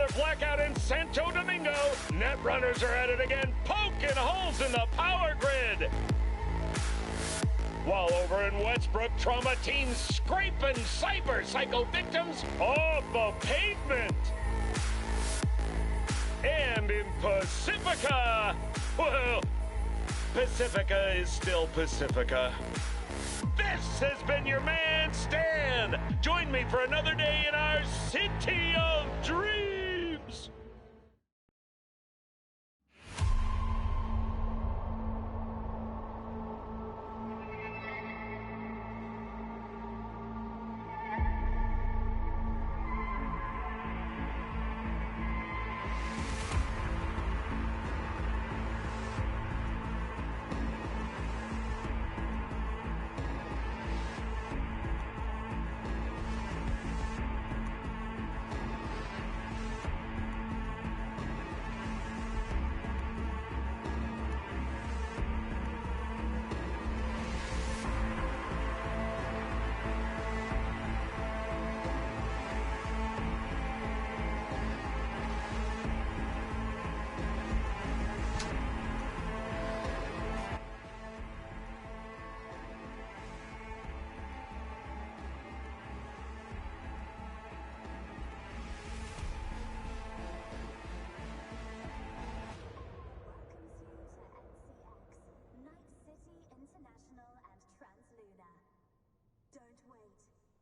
another blackout in Santo Domingo. Netrunners are at it again, poking holes in the power grid. While over in Westbrook, trauma teams scraping cyber psycho victims off the pavement. And in Pacifica, well, Pacifica is still Pacifica. This has been your man, Stan. Join me for another day in our City of Dreams.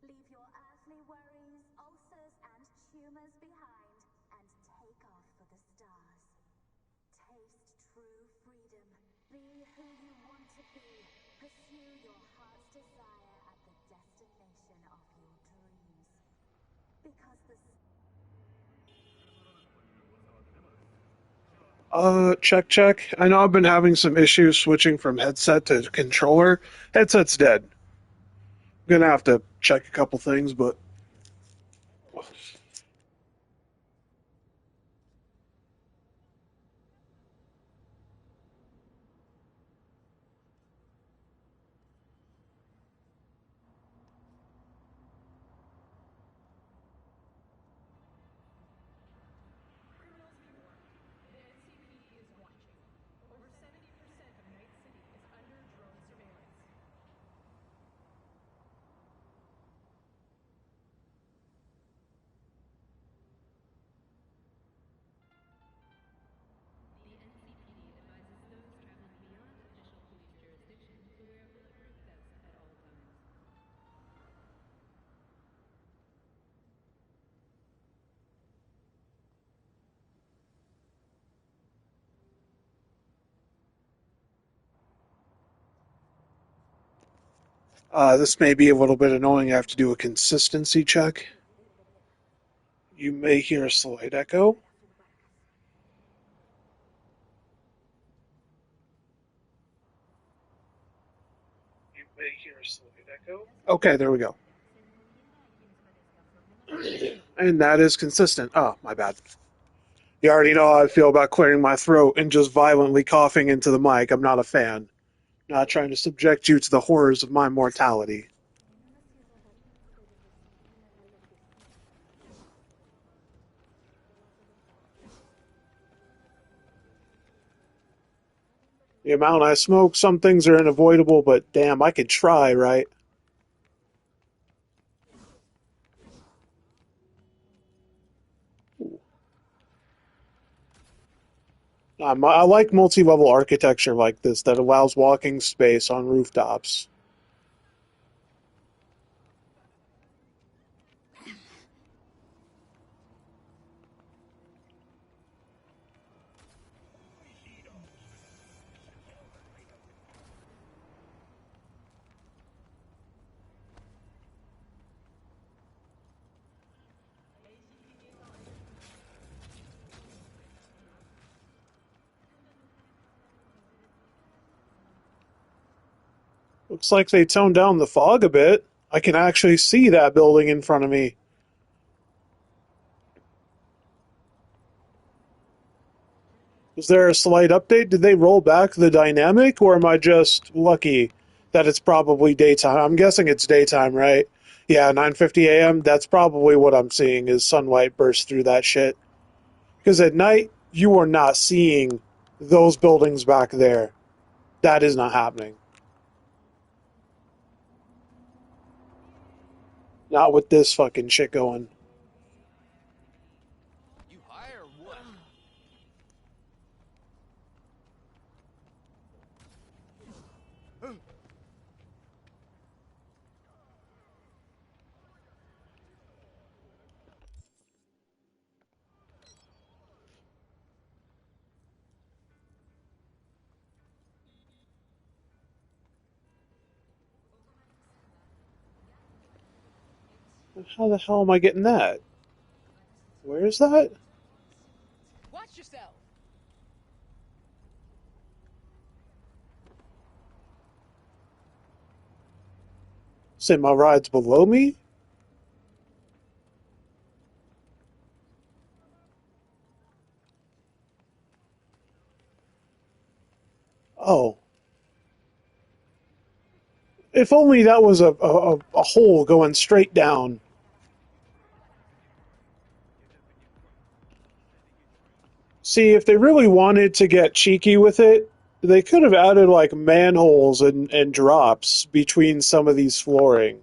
Leave your earthly worries, ulcers, and tumors behind, and take off for the stars. Taste true freedom. Be who you want to be. Pursue your heart's desire at the destination of your dreams. Because the... Check. I know I've been having some issues switching from headset to controller. Headset's dead. Gonna have to check a couple things, but this may be a little bit annoying. I have to do a consistency check. You may hear a slight echo. You may hear a slight echo. Okay, there we go. And that is consistent. Oh, my bad. You already know how I feel about clearing my throat and just violently coughing into the mic. I'm not a fan. Not trying to subject you to the horrors of my mortality. The amount I smoke, some things are unavoidable, but damn, I could try, right? I like multi-level architecture like this that allows walking space on rooftops. Looks like they toned down the fog a bit. I can actually see that building in front of me. Was there a slight update? Did they roll back the dynamic, or am I just lucky that it's probably daytime? I'm guessing it's daytime, right? Yeah, 9:50 a.m. That's probably what I'm seeing is sunlight burst through that shit. Because at night, you are not seeing those buildings back there. That is not happening. Not with this fucking shit going. You hire what? How the hell am I getting that? Where is that? Watch yourself. Say my ride's below me? Oh. If only that was a hole going straight down. See, if they really wanted to get cheeky with it, they could have added like manholes and drops between some of these flooring.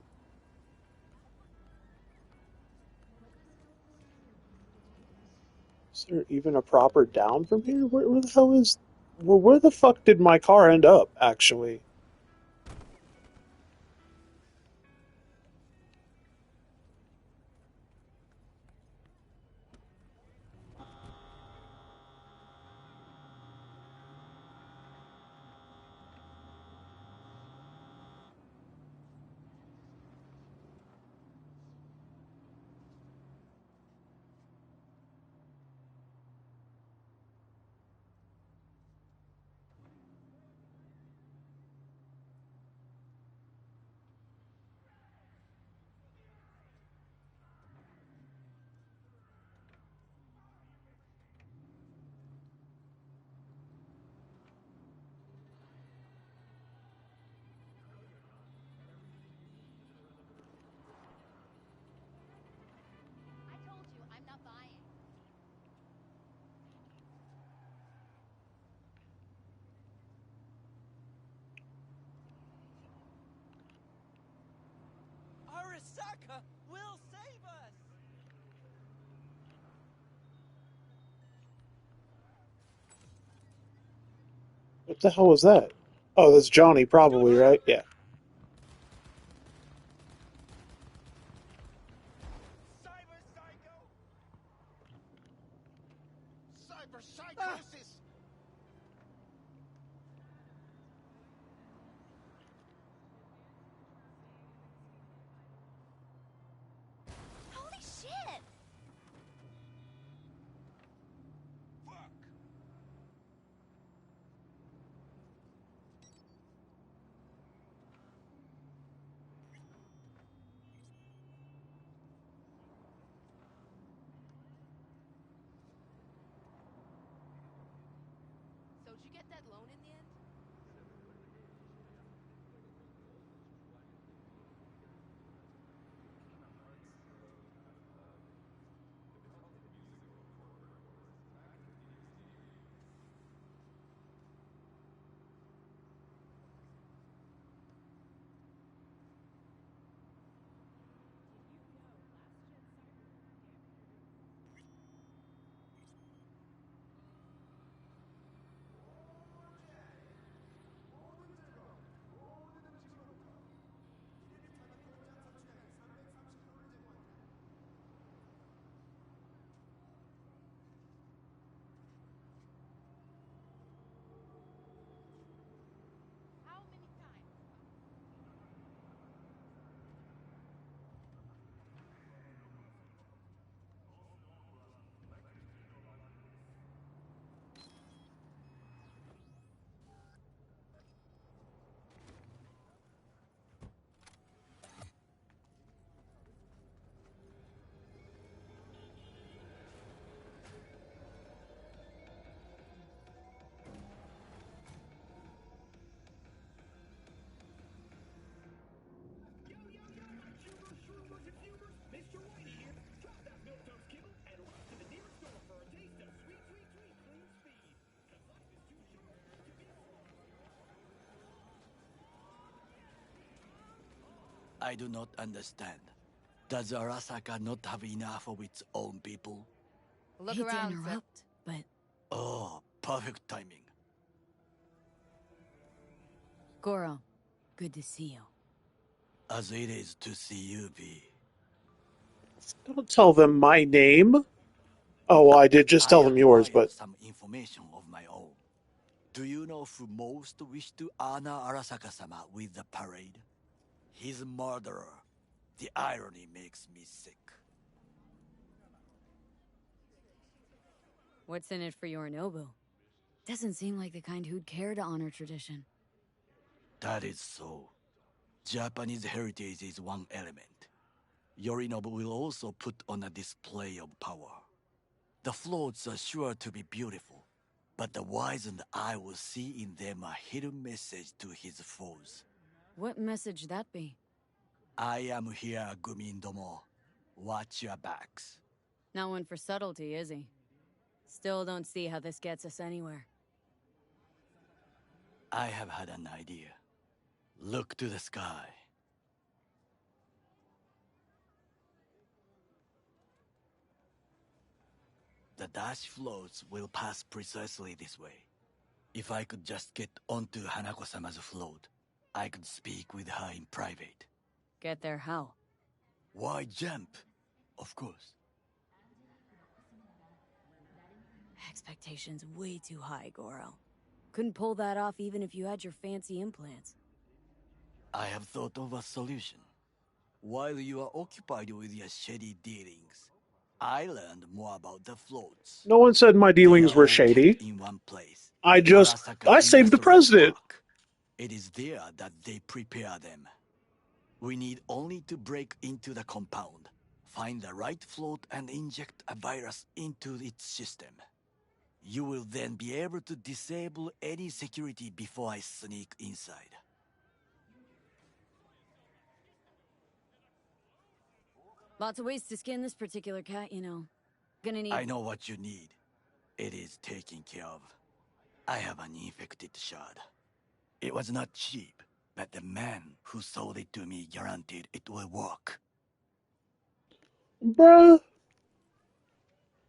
Is there even a proper down from here? Where the hell is... where the fuck did my car end up, actually? I told you, I'm not buying. Arasaka will save us. What the hell was that? Oh, that's Johnny, probably, right? Yeah. Cyber psycho. Cyber psychosis. Holy shit! Fuck. So did you get that loan in the end? I do not understand. Does Arasaka not have enough of its own people? Look Hate to around, Sip. interrupt, but Oh, perfect timing. Goro, good to see you. As it is to see you, V. Don't tell them my name. Oh, well, I did just tell them yours, acquired but some information of my own. Do you know who most wished to honor Arasaka-sama with the parade? His murderer. The irony makes me sick. What's in it for Yorinobu? Doesn't seem like the kind who'd care to honor tradition. That is so. Japanese heritage is one element. Yorinobu will also put on a display of power. The floats are sure to be beautiful, but the wizened eye will see in them a hidden message to his foes. What message that be? I am here, Gumindomo. Watch your backs. Not one for subtlety, is he? Still don't see how this gets us anywhere. I have had an idea. Look to the sky. The dash floats will pass precisely this way. If I could just get onto Hanako-sama's float, I could speak with her in private. Get there how? Why jump? Of course. Expectations way too high, Goro. Couldn't pull that off even if you had your fancy implants. I have thought of a solution. While you are occupied with your shady dealings, I learned more about the floats. no one said my They dealings are were all shady. kept in one place. I Arasaka saved the Industrial president. Park. It is there that they prepare them. We need only to break into the compound, find the right float and inject a virus into its system. You will then be able to disable any security before I sneak inside. Lots of ways to skin this particular cat, you know. Gonna need... I know what you need. It is taken care of. I have an infected shard. It was not cheap, but the man who sold it to me guaranteed it will work. Bruh.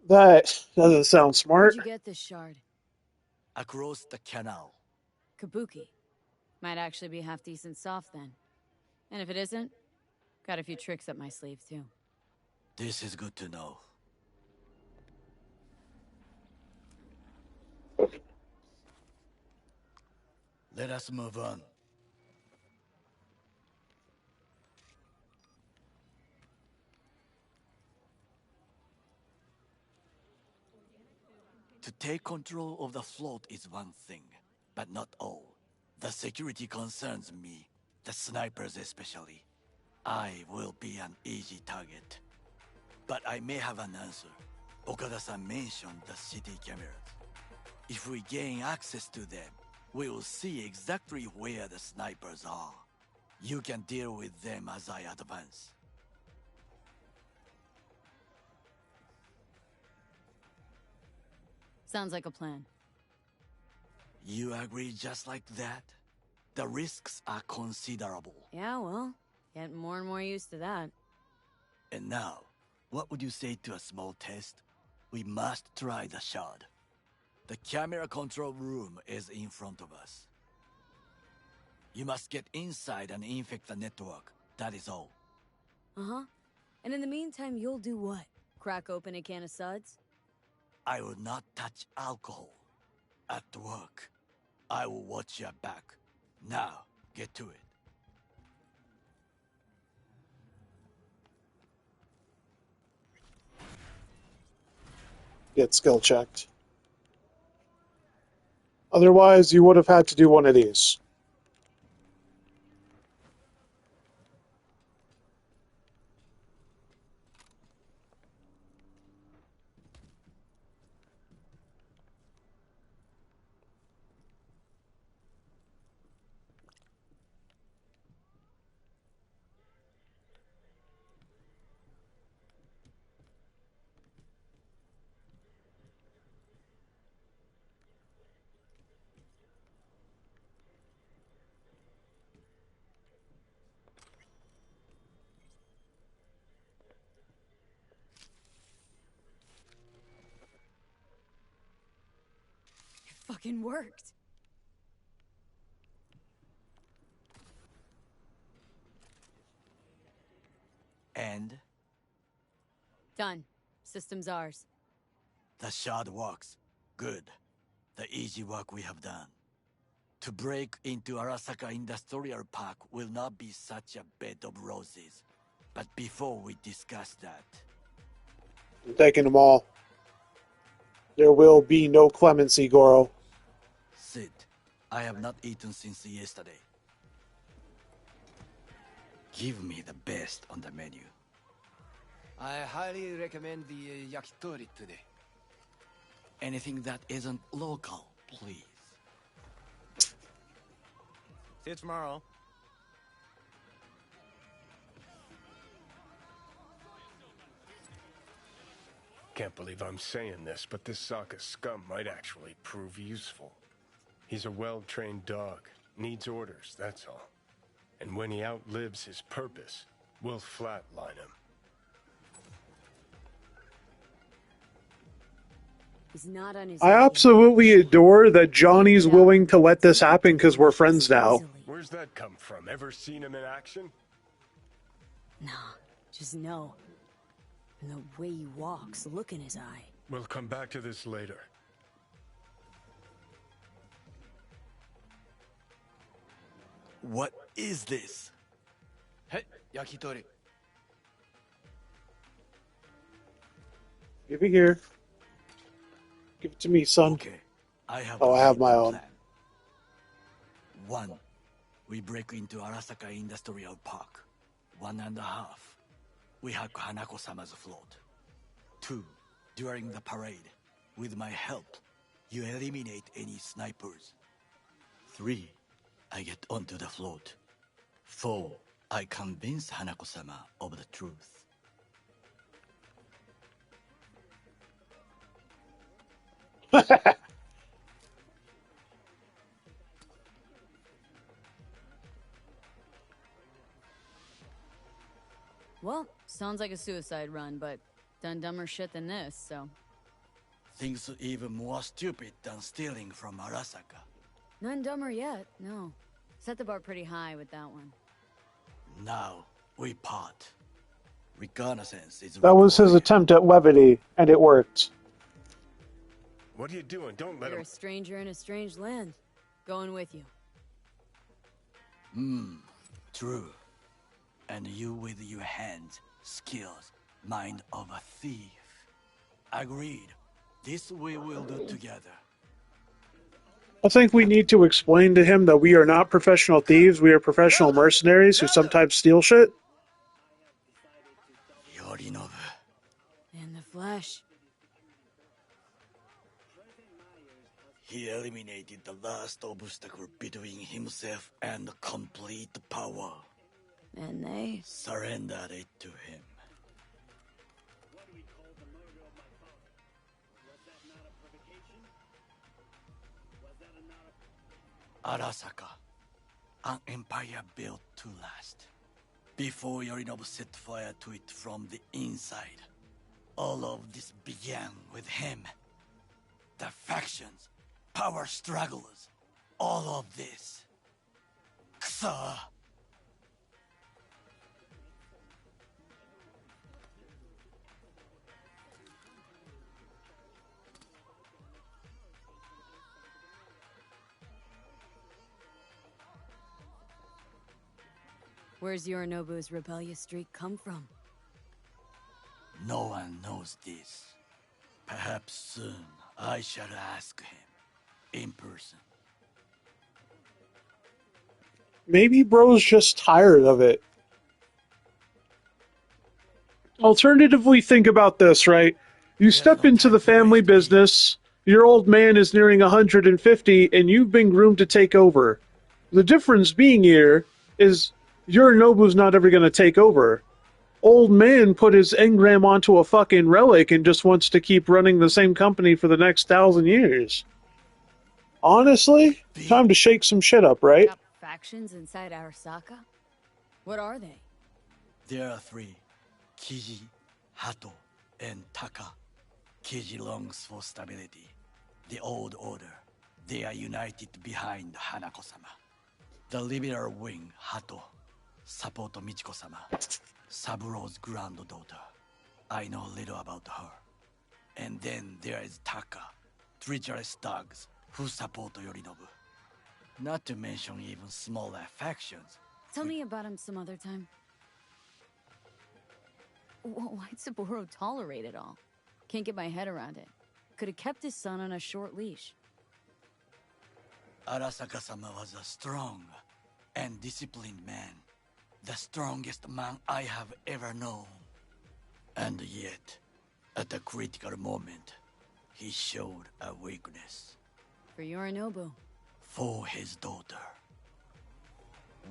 That doesn't sound smart. Where'd you get this shard? Across the canal. Kabuki. Might actually be half decent soft then. And if it isn't, got a few tricks up my sleeve too. This is good to know. Let us move on. To take control of the float is one thing, but not all. The security concerns me, the snipers especially. I will be an easy target. But I may have an answer. Okada-san mentioned the city cameras. If we gain access to them, we will see exactly where the snipers are. You can deal with them as I advance. Sounds like a plan. You agree just like that? The risks are considerable. Yeah, well, getting more and more used to that. And now, what would you say to a small test? We must try the shard. The camera control room is in front of us. You must get inside and infect the network. That is all. Uh-huh. And in the meantime, you'll do what? Crack open a can of suds? I will not touch alcohol. At work. I will watch your back. Now, get to it. Get skill checked. Otherwise, you would have had to do one of these. fucking worked. And Done. System's ours. the shard works. Good. The easy work we have done. To break into Arasaka Industrial Park will not be such a bed of roses. But before we discuss that, I'm taking them all. There will be no clemency, Goro. Sid, I have not eaten since yesterday. Give me the best on the menu. I highly recommend the yakitori today. Anything that isn't local, please. See you tomorrow. Can't believe I'm saying this, but this Sokka scum might actually prove useful. He's a well-trained dog, needs orders, that's all. And when he outlives his purpose, we'll flatline him. He's not on his I own. absolutely adore that Johnny's willing to let this happen because we're friends now. Easily. Where's that come from? Ever seen him in action? Nah, just know. And the way he walks, look in his eye. We'll come back to this later. What is this? Hey, yakitori. Give it here. Give it to me, son. Okay, I have. Oh, I have my the own. plan. 1. We break into Arasaka Industrial Park. 1.5. We hack Hanako-sama's float. 2. During the parade, with my help, you eliminate any snipers. 3. I get onto the float. 4. I convince Hanako-sama of the truth. Well, sounds like a suicide run, but done dumber shit than this, so. Things even more stupid than stealing from Arasaka. None dumber yet, no. Set the bar pretty high with that one. Now, we part. Reconnaissance is That was his required. attempt at levity, and it worked. What are you doing? Don't let You're him... a stranger in a strange land. Going with you. True. And you with your hands, skills, mind of a thief. Agreed. This we will do together. I think we need to explain to him that we are not professional thieves, we are professional mercenaries who sometimes steal shit. Yorinobu. In the flesh. He eliminated the last obstacle between himself and complete power. And they? Surrendered it to him. Arasaka, an empire built to last. Before Yorinobu set fire to it from the inside, all of this began with him. The factions, power struggles, all of this. Kusa! Where's Yorinobu's rebellious streak come from? No one knows this. Perhaps soon I shall ask him in person. Maybe bro's just tired of it. Alternatively, think about this, right? You step no into time the to family waste, Lee. business, your old man is nearing 150, and you've been groomed to take over. The difference being here is Yorinobu's not ever going to take over. Old man put his engram onto a fucking relic and just wants to keep running the same company for the next 1,000 years. Honestly, time to shake some shit up, right? Got factions inside Arasaka? What are they? There are 3. Kiji, Hato, and Taka. Kiji longs for stability. The old order. they are united behind Hanako-sama. The liberal wing, Hato, support Michiko-sama, Saburo's granddaughter. I know little about her. And then there is Taka, treacherous thugs who support Yorinobu. Not to mention even smaller factions. Tell me about him some other time. Why'd Saburo tolerate it all? Can't get my head around it. Could have kept his son on a short leash. Arasaka-sama was a strong and disciplined man. The strongest man I have ever known. And yet, at a critical moment, he showed a weakness. For Yorinobu. For his daughter.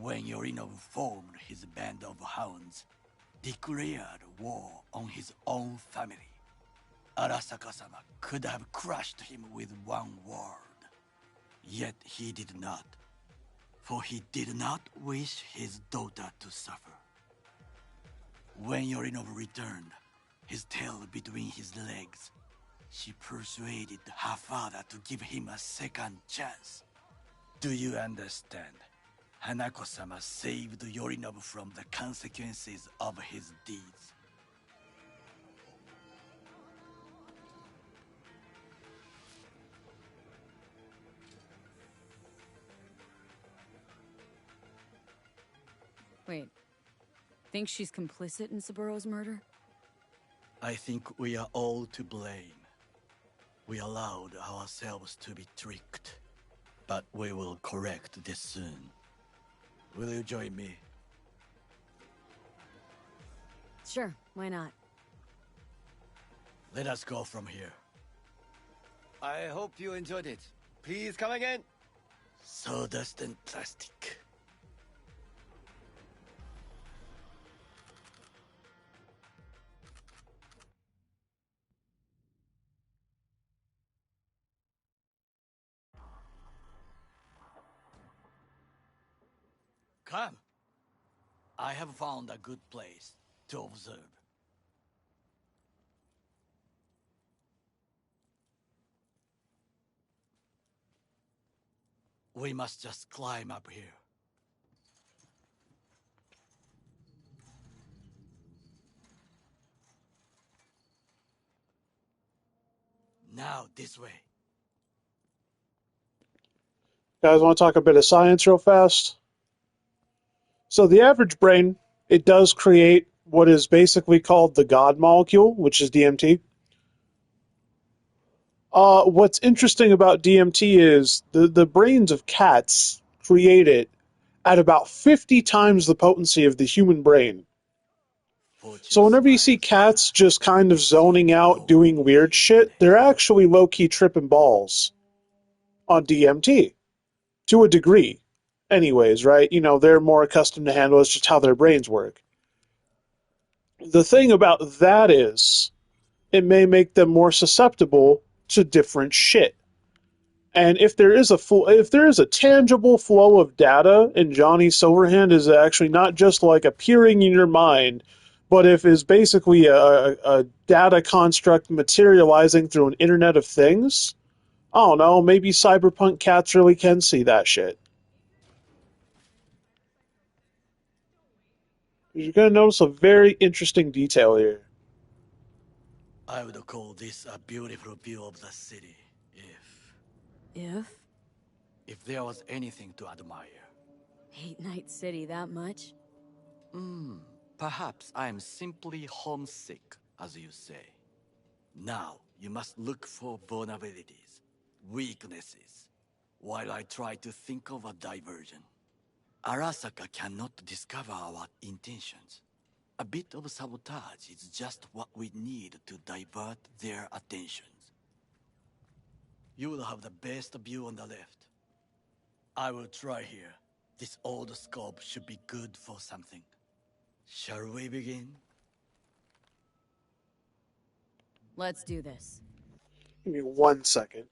When Yorinobu formed his band of hounds, declared war on his own family, Arasaka-sama could have crushed him with one word. Yet he did not. For he did not wish his daughter to suffer. When Yorinobu returned, his tail between his legs, she persuaded her father to give him a second chance. Do you understand? Hanako-sama saved Yorinobu from the consequences of his deeds. Wait. Think she's complicit in Saburo's murder? I think we are all to blame. We allowed ourselves to be tricked. But we will correct this soon. Will you join me? Sure, why not? Let us go from here. I hope you enjoyed it. Please come again. Sawdust and plastic. Come. I have found a good place to observe. We must just climb up here. Now, this way. Guys, want to talk a bit of science real fast? So the average brain, it does create what is basically called the God molecule, which is DMT. What's interesting about DMT is the brains of cats create it at about 50 times the potency of the human brain. So whenever you see cats just kind of zoning out, doing weird shit, they're actually low-key tripping balls on DMT. To a degree. Anyways, right? You know, they're more accustomed to handle it's just how their brains work. The thing about that is, it may make them more susceptible to different shit. And if there is a tangible flow of data, and Johnny Silverhand is actually not just like appearing in your mind, but if is basically a data construct materializing through an Internet of Things, I don't know, maybe Cyberpunk cats really can see that shit. You're going to notice a very interesting detail here. I would call this a beautiful view of the city, If? if there was anything to admire. Hate Night City that much? Perhaps I am simply homesick, as you say. Now, you must look for vulnerabilities, weaknesses, while I try to think of a diversion. Arasaka cannot discover our intentions. A bit of sabotage is just what we need to divert their attentions. You will have the best view on the left. I will try here. This old scope should be good for something. Shall we begin? Let's do this. Give me 1 second.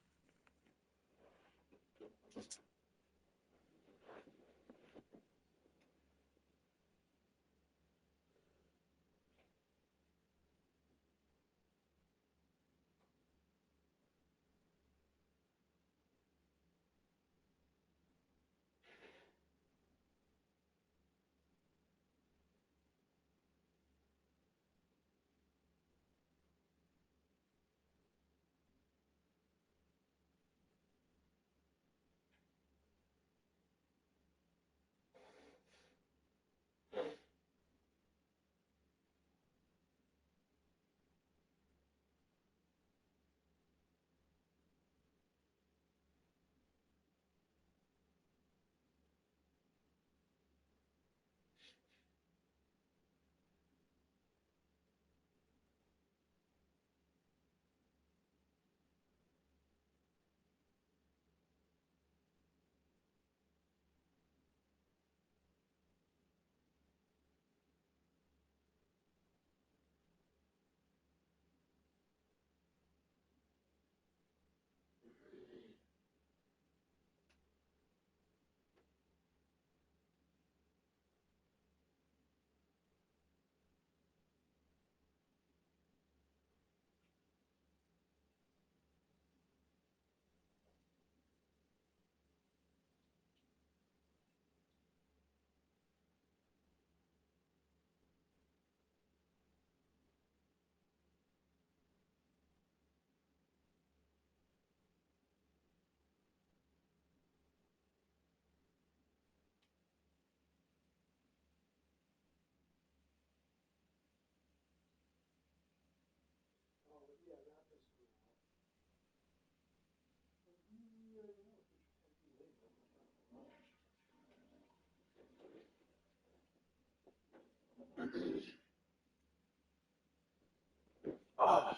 Ah,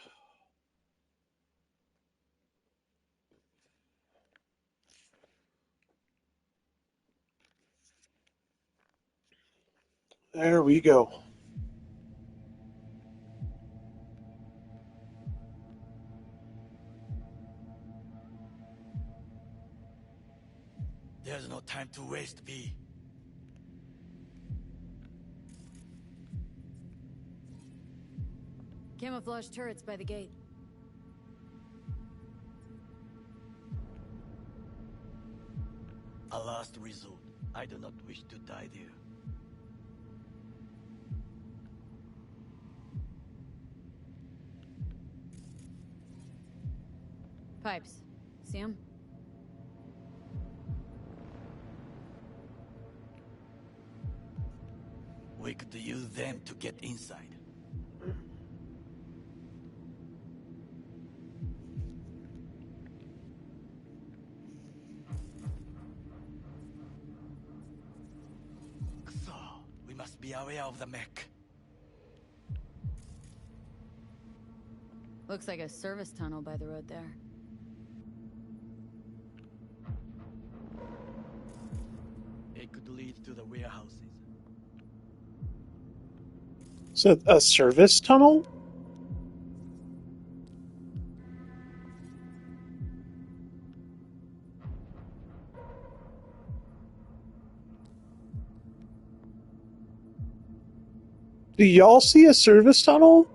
there we go. There's no time to waste, B. Camouflage turrets by the gate. A last resort. I do not wish to die there. Pipes. See 'em? We could use them to get inside. So, we must be aware of the mech. Looks like a service tunnel by the road there. It could lead to the warehouses. So a service tunnel? Do y'all see a service tunnel?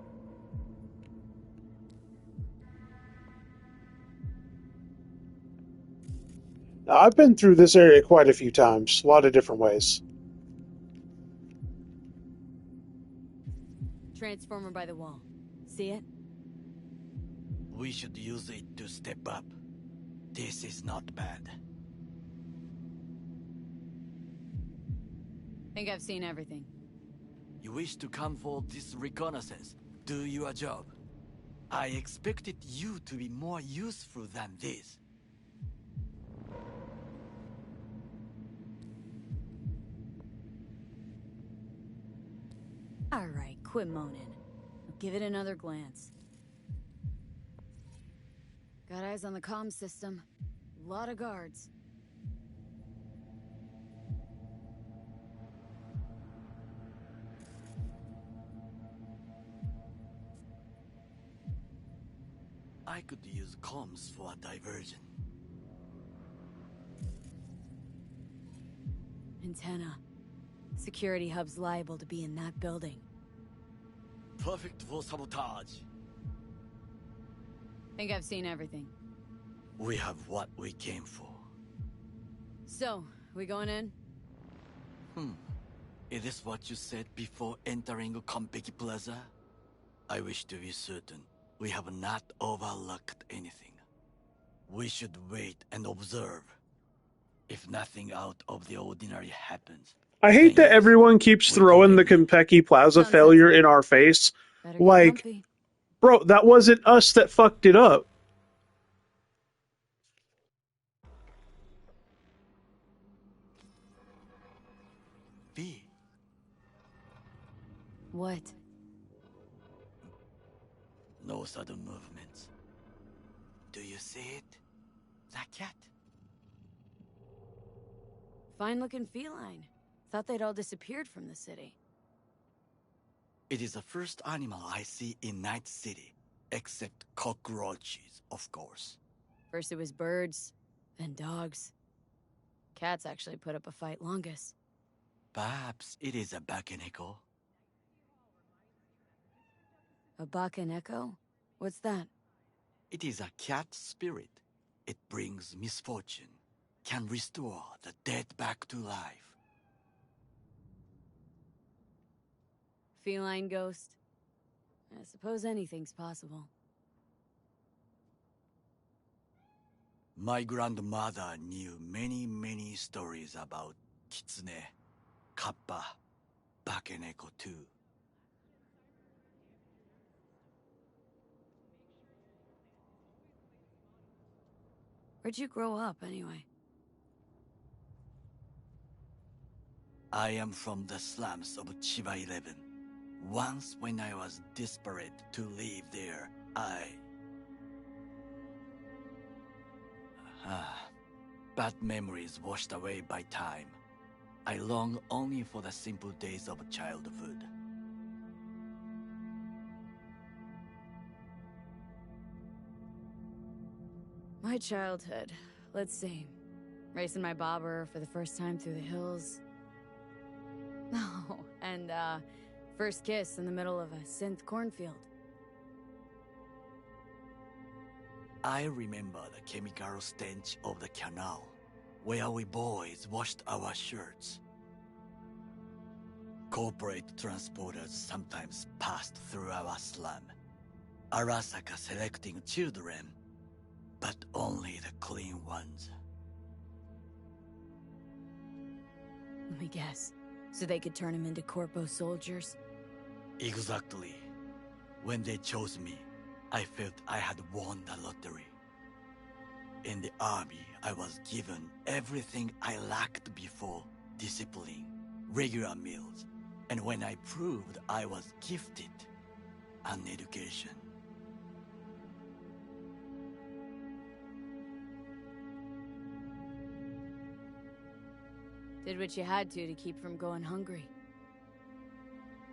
Now, I've been through this area quite a few times, a lot of different ways. Transformer by the wall. See it? We should use it to step up. This is not bad. Think I've seen everything. You wish to come for this reconnaissance? Do your job. I expected you to be more useful than this. Alright, quit moaning. I'll give it another glance. Got eyes on the comm system. Lot of guards. I could use comms for a diversion. Antenna. Security hub's liable to be in that building. Perfect for sabotage. Think I've seen everything. We have what we came for. So, we going in? Is this what you said before entering Konpeki Plaza? I wish to be certain we have not overlooked anything. We should wait and observe. If nothing out of the ordinary happens. I hate that everyone keeps throwing the Konpeki Plaza Sounds failure sensible. in our face. Better get Like, comfy. bro, that wasn't us that fucked it up. V, What? no sudden movements. Do you see it? That cat? Fine looking feline. Thought they'd all disappeared from the city. It is the first animal I see in Night City. Except cockroaches, of course. First it was birds, then dogs. Cats actually put up a fight longest. Perhaps it is a Bakeneko. A Bakaneko? What's that? It is a cat spirit. It brings misfortune. Can restore the dead back to life. Feline ghost? I suppose anything's possible. My grandmother knew many stories about Kitsune, Kappa, Bakeneko too. Where'd you grow up, anyway? I am from the slums of Chiba 11. Once when I was desperate to live there, bad memories washed away by time. I long only for the simple days of childhood. My childhood. Let's see. Racing my bobber for the first time through the hills. Oh, and, first kiss in the middle of a synth cornfield. I remember the chemical stench of the canal, where we boys washed our shirts. Corporate transporters sometimes passed through our slum. Arasaka selecting children, but only the clean ones. Let me guess. So they could turn him into corpo soldiers? Exactly. When they chose me, I felt I had won the lottery. In the army, I was given everything I lacked before: discipline, regular meals, and when I proved I was gifted, an education. Did what you had to keep from going hungry.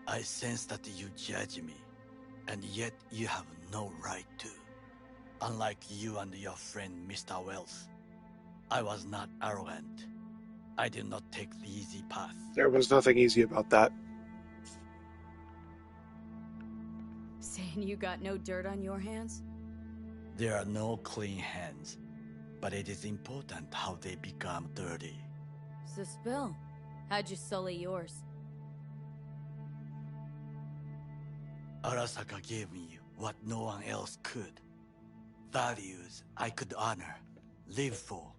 I sense that you judge me, and yet you have no right to. Unlike you and your friend Mr. Wells, I was not arrogant. I did not take the easy path. There was nothing easy about that. Saying you got no dirt on your hands? There are no clean hands, but it is important how they become dirty. So spill. How'd you sully yours? Arasaka gave me what no one else could. Values I could honor, live for.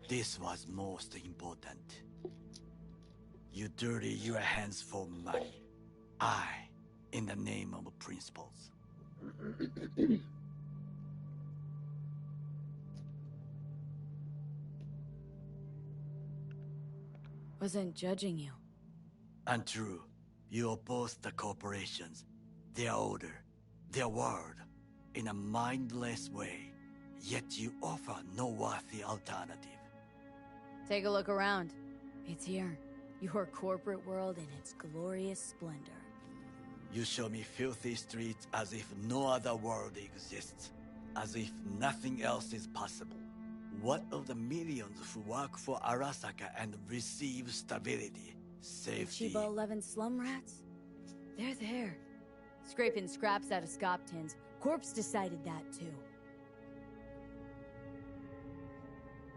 This was most important. You dirty your hands for money. I, in the name of principles. Wasn't judging you. Untrue. You oppose the corporations, their order, their word, in a mindless way, yet you offer no worthy alternative. Take a look around. It's here. Your corporate world in its glorious splendor. You show me filthy streets as if no other world exists, as if nothing else is possible. What of the millions who work for Arasaka and receive stability, safety? Chiba 11 slum rats? They're there. Scraping scraps out of scop tins. Corpse decided that too.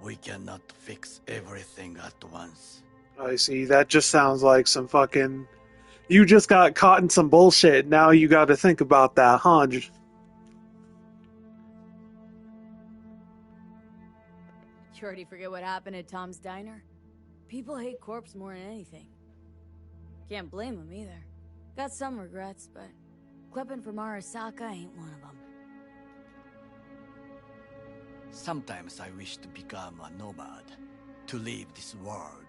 We cannot fix everything at once. I see. That just sounds like some fucking... You just got caught in some bullshit. Now you got to think about that, huh? You already forget what happened at Tom's Diner? People hate Corpse more than anything. Can't blame them either. Got some regrets, but clipping from Arasaka ain't one of them. Sometimes I wish to become a nomad, to leave this world,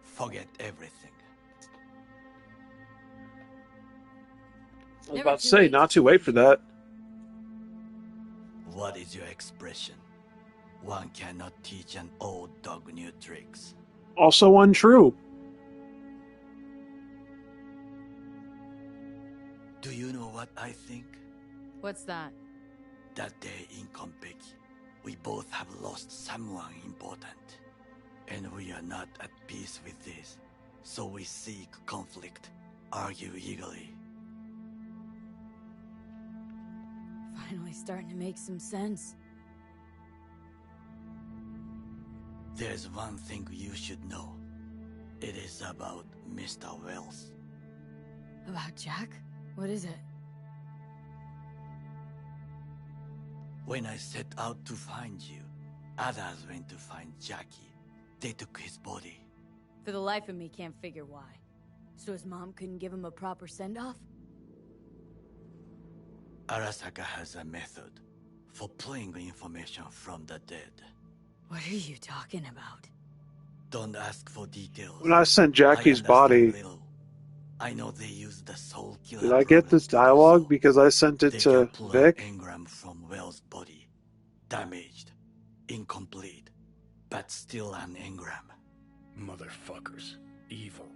forget everything. I was about to say, not too late for that. What is your expression? One cannot teach an old dog new tricks. Also untrue. Do you know what I think? What's that? That day in Konpeki, we both have lost someone important. And we are not at peace with this. So we seek conflict, argue eagerly. Finally starting to make some sense. There's one thing you should know. It is about Mr. Wells. About Jack? What is it? When I set out to find you, others went to find Jackie. They took his body. For the life of me, can't figure why. So his mom couldn't give him a proper send-off? Arasaka has a method for pulling information from the dead. What are you talking about? Don't ask for details. When I sent Jackie's I body, understand little. I know they use the soul killer did I get this program to do dialogue so. because I sent it They to can pull Vic? an engram from Wells' body. Damaged. Incomplete. But still an engram. Motherfuckers. Evil.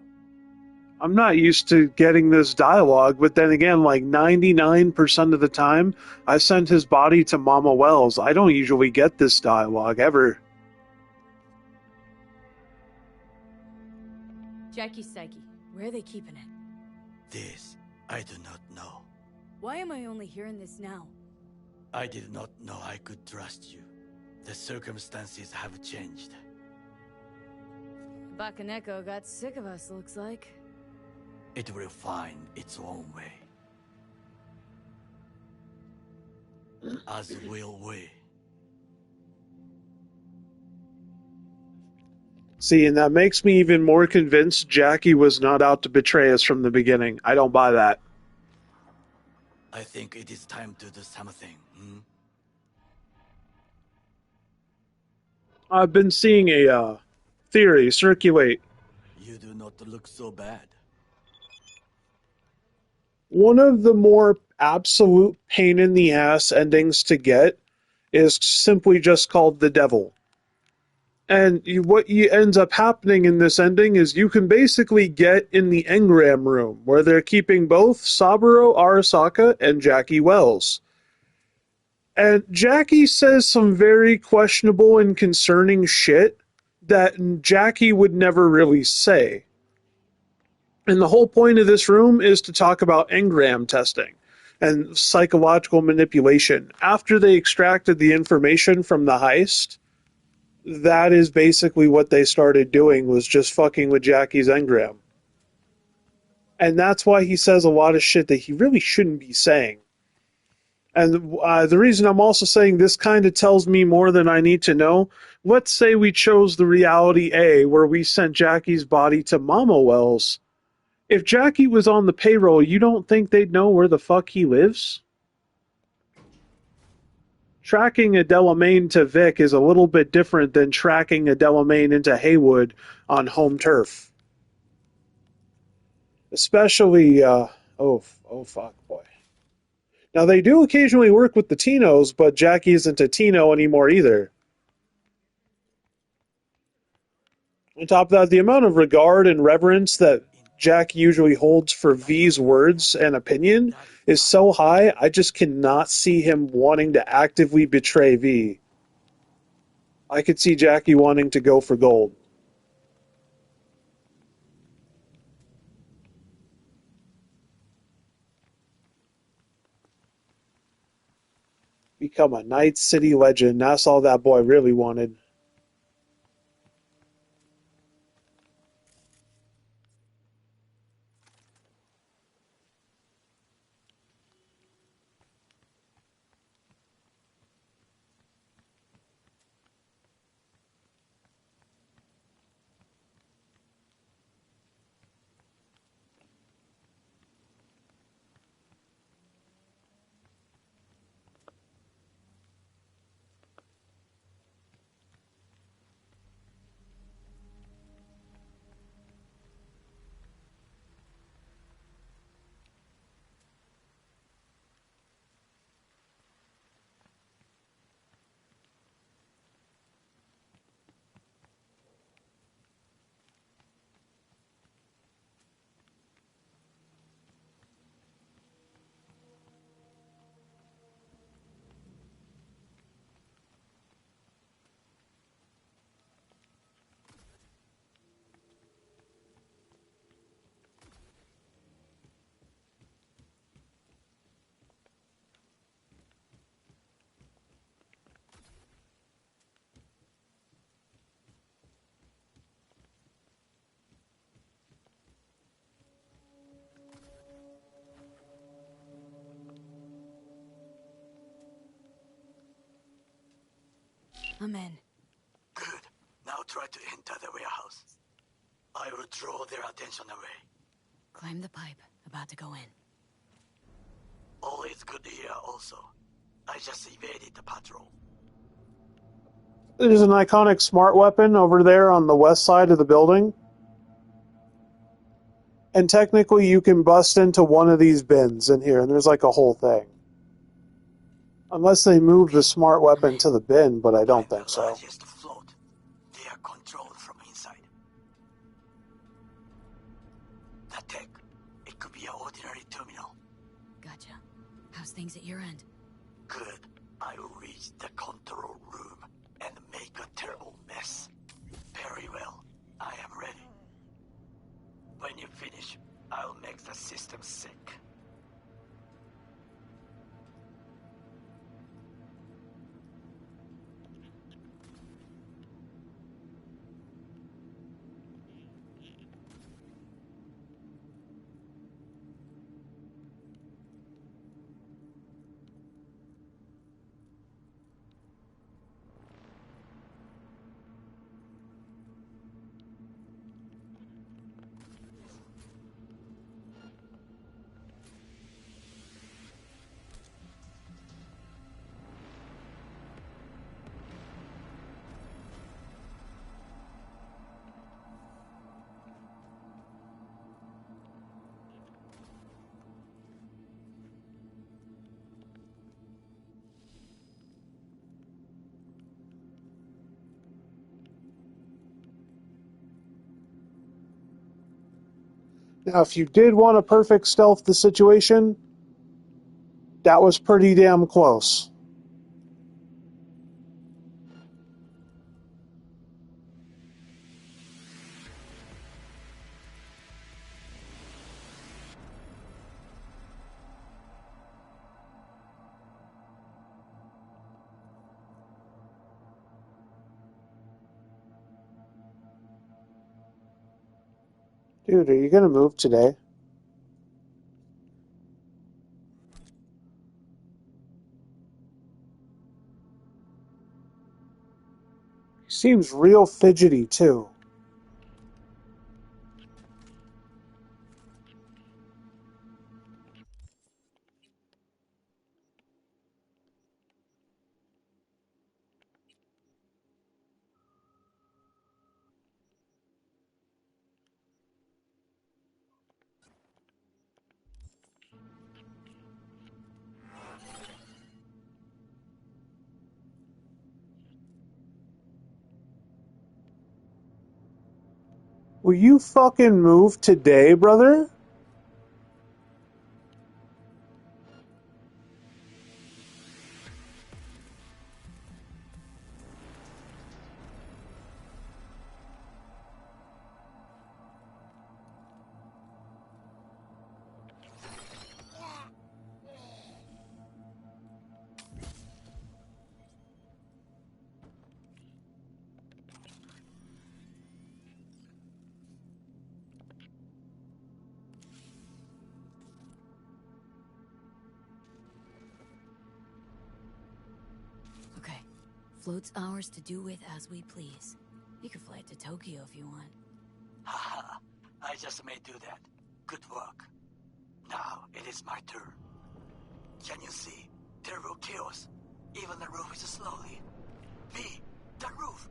I'm not used to getting this dialogue, but then again, like 99% of the time, I sent his body to Mama Wells. I don't usually get this dialogue ever. Jackie's psyche. Where are they keeping it? This, I do not know. Why am I only hearing this now? I did not know I could trust you. The circumstances have changed. Bakaneko got sick of us, looks like. It will find its own way. As will we. See, and that makes me even more convinced Jackie was not out to betray us from the beginning. I don't buy that. I think it is time to do something, I've been seeing a theory circulate. You do not look so bad. One of the more absolute pain in the ass endings to get is simply just called the devil. And what ends up happening in this ending is you can basically get in the engram room where they're keeping both Saburo Arasaka and Jackie Wells. And Jackie says some very questionable and concerning shit that Jackie would never really say. And the whole point of this room is to talk about engram testing and psychological manipulation. After they extracted the information from the heist, that is basically what they started doing, was just fucking with Jackie's engram. And that's why he says a lot of shit that he really shouldn't be saying. And the reason I'm also saying this kind of tells me more than I need to know. Let's say we chose the reality A, where we sent Jackie's body to Mama Wells. If Jackie was on the payroll, you don't think they'd know where the fuck he lives? Tracking a Delamain to Vic is a little bit different than tracking a Delamain into Haywood on home turf. Especially, oh fuck, boy. Now, they do occasionally work with the Tinos, but Jackie isn't a Tino anymore either. On top of that, the amount of regard and reverence that Jack usually holds for V's words and opinion is so high, I just cannot see him wanting to actively betray V. I could see Jackie wanting to go for gold. Become a Night City legend. That's all that boy really wanted. I'm in. Good. Now try to enter the warehouse. I will draw their attention away. Climb the pipe. About to go in. All is good here also. I just evaded the patrol. There's an iconic smart weapon over there on the west side of the building. And technically you can bust into one of these bins in here, and there's like a whole thing. Unless they move the smart weapon to the bin, but I don't think the so. largest float. They are controlled from inside. That tech, it could be an ordinary terminal. Gotcha. How's things at your end? Good. I will reach the control room and make a terrible mess. Very well. I am ready. When you finish, I'll make the system sick. Now, if you did want a perfect stealth the situation, that was pretty damn close. Dude, are you gonna move today? He seems real fidgety, too. Will you fucking move today, brother? Okay. Float's ours to do with as we please. You can fly it to Tokyo if you want. Haha, I just may do that. Good work. Now it is my turn. Can you see? Terrible chaos. Even the roof is slowly. V, the roof!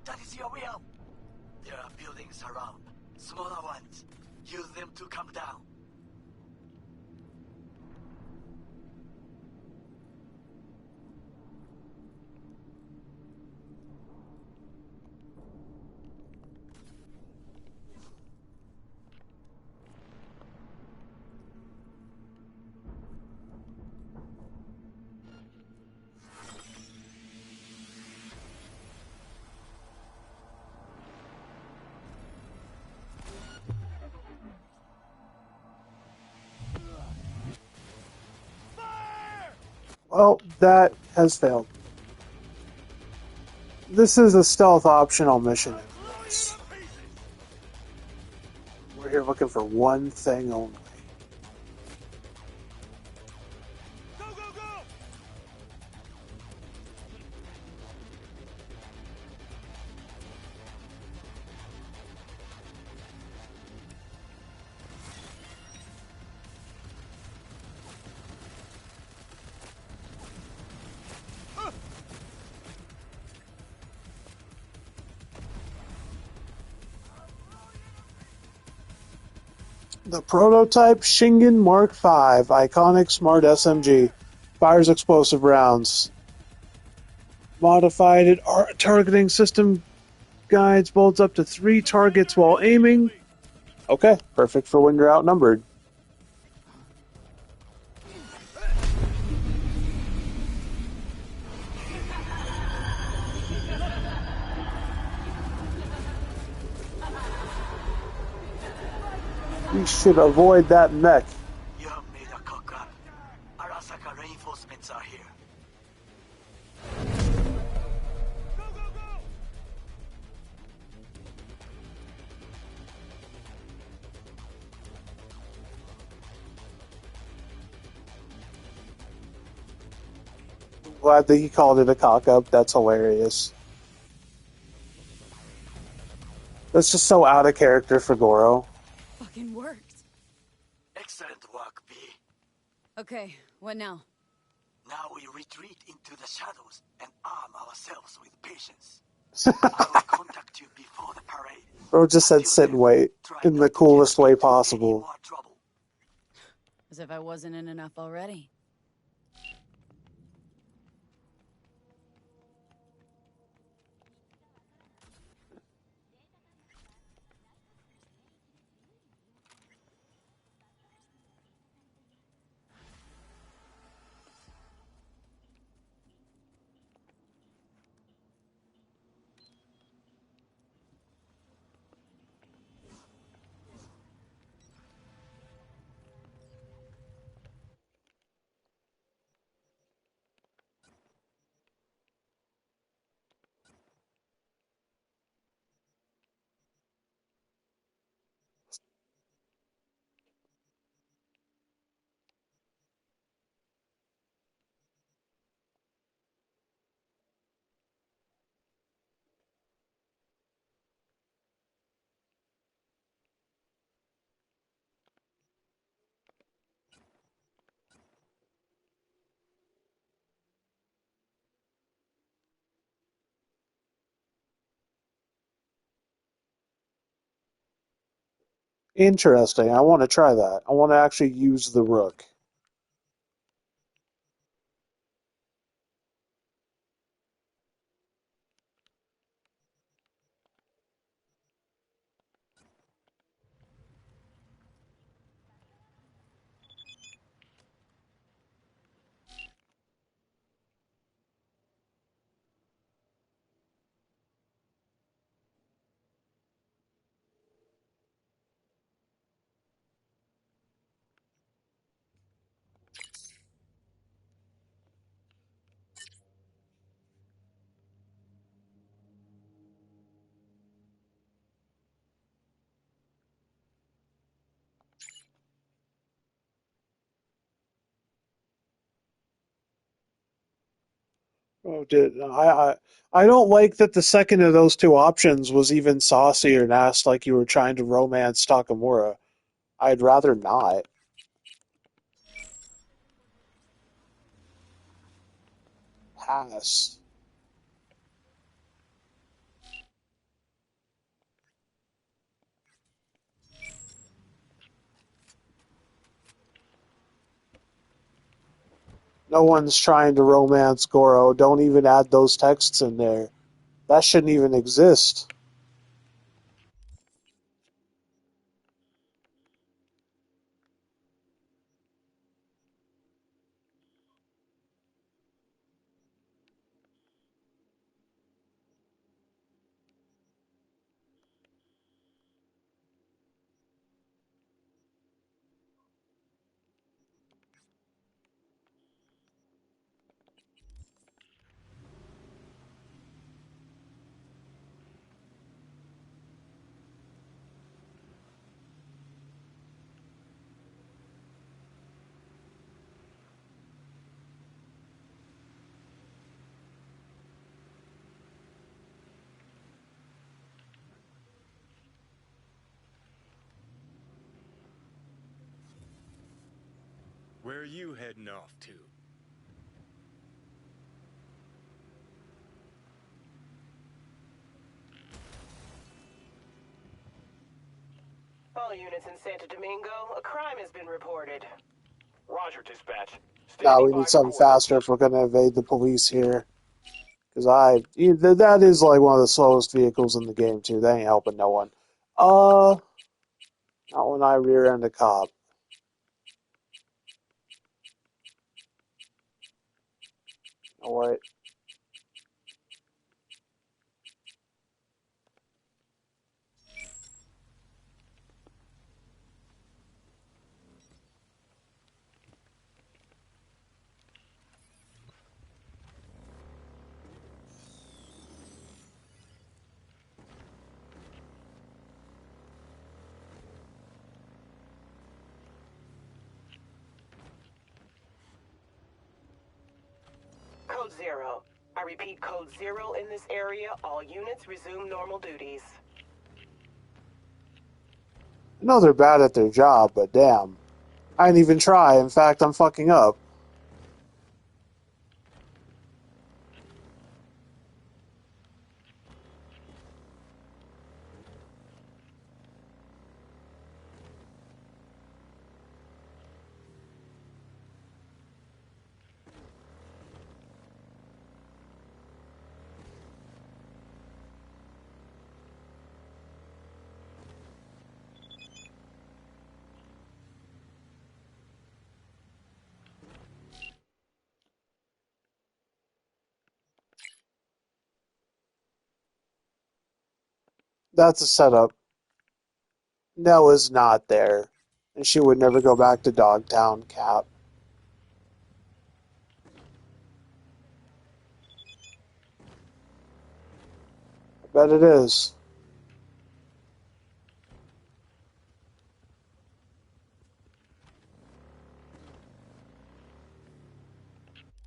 That is your will! There are buildings around. Smaller ones. Use them to come down. Well, that has failed. This is a stealth optional mission. We're here looking for one thing only. Go, go, go! The prototype Shingen Mark V, iconic smart SMG, fires explosive rounds. Modified targeting system guides bolts up to 3 targets while aiming. Okay, perfect for when you're outnumbered. We should avoid that mech. You have made a cock-up. Arasaka reinforcements are here. Go, go, go! Glad that he called it a cock-up. That's hilarious. That's just so out of character for Goro. Fucking worked. Excellent work, V. Okay, what now? Now we retreat into the shadows and arm ourselves with patience. I will contact you before the parade. Bro just said Until sit and then, wait try in not the to coolest get way into any possible. more trouble. As if I wasn't in enough already. Interesting. I want to try that. I want to actually use the rook. Oh, I don't like that the second of those two options was even saucy and asked like you were trying to romance Takamura. I'd rather not. Pass. No one's trying to romance Goro. Don't even add those texts in there. That shouldn't even exist. Where are you heading off to? All units in Santo Domingo, a crime has been reported. Roger, dispatch. Nah, Standing we by need for something coordinates. faster if we're going to evade the police here. Because that is like one of the slowest vehicles in the game, too. They ain't helping no one. Not when I rear end a cop. Oh, wait. Code 0. I repeat, Code 0 in this area. All units resume normal duties. I know they're bad at their job, but damn. I didn't even try. In fact, I'm fucking up. That's a setup. Nella's not there. And she would never go back to Dogtown, Cap. I bet it is.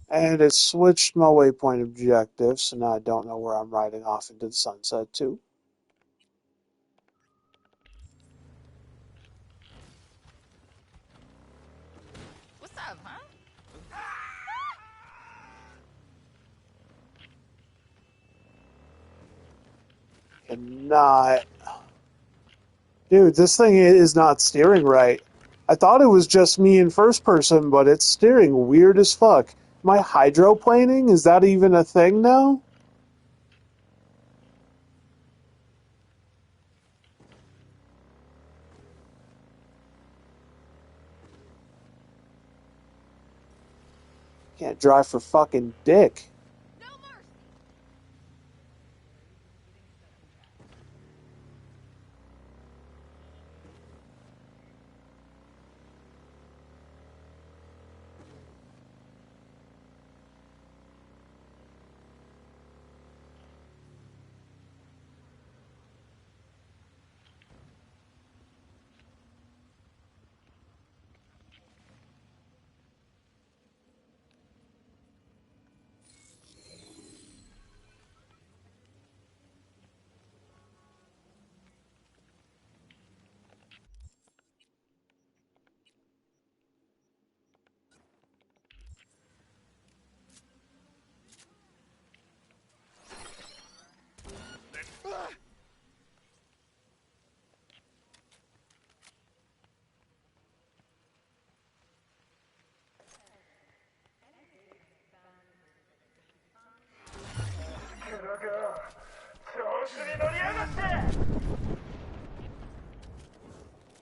And it switched my waypoint objective, so now I don't know where I'm riding off into the sunset to. What's up, huh? Cannot. Dude, this thing is not steering right. I thought it was just me in first person, but it's steering weird as fuck. Am I hydroplaning? Is that even a thing now? Can't drive for fucking dick. No mercy.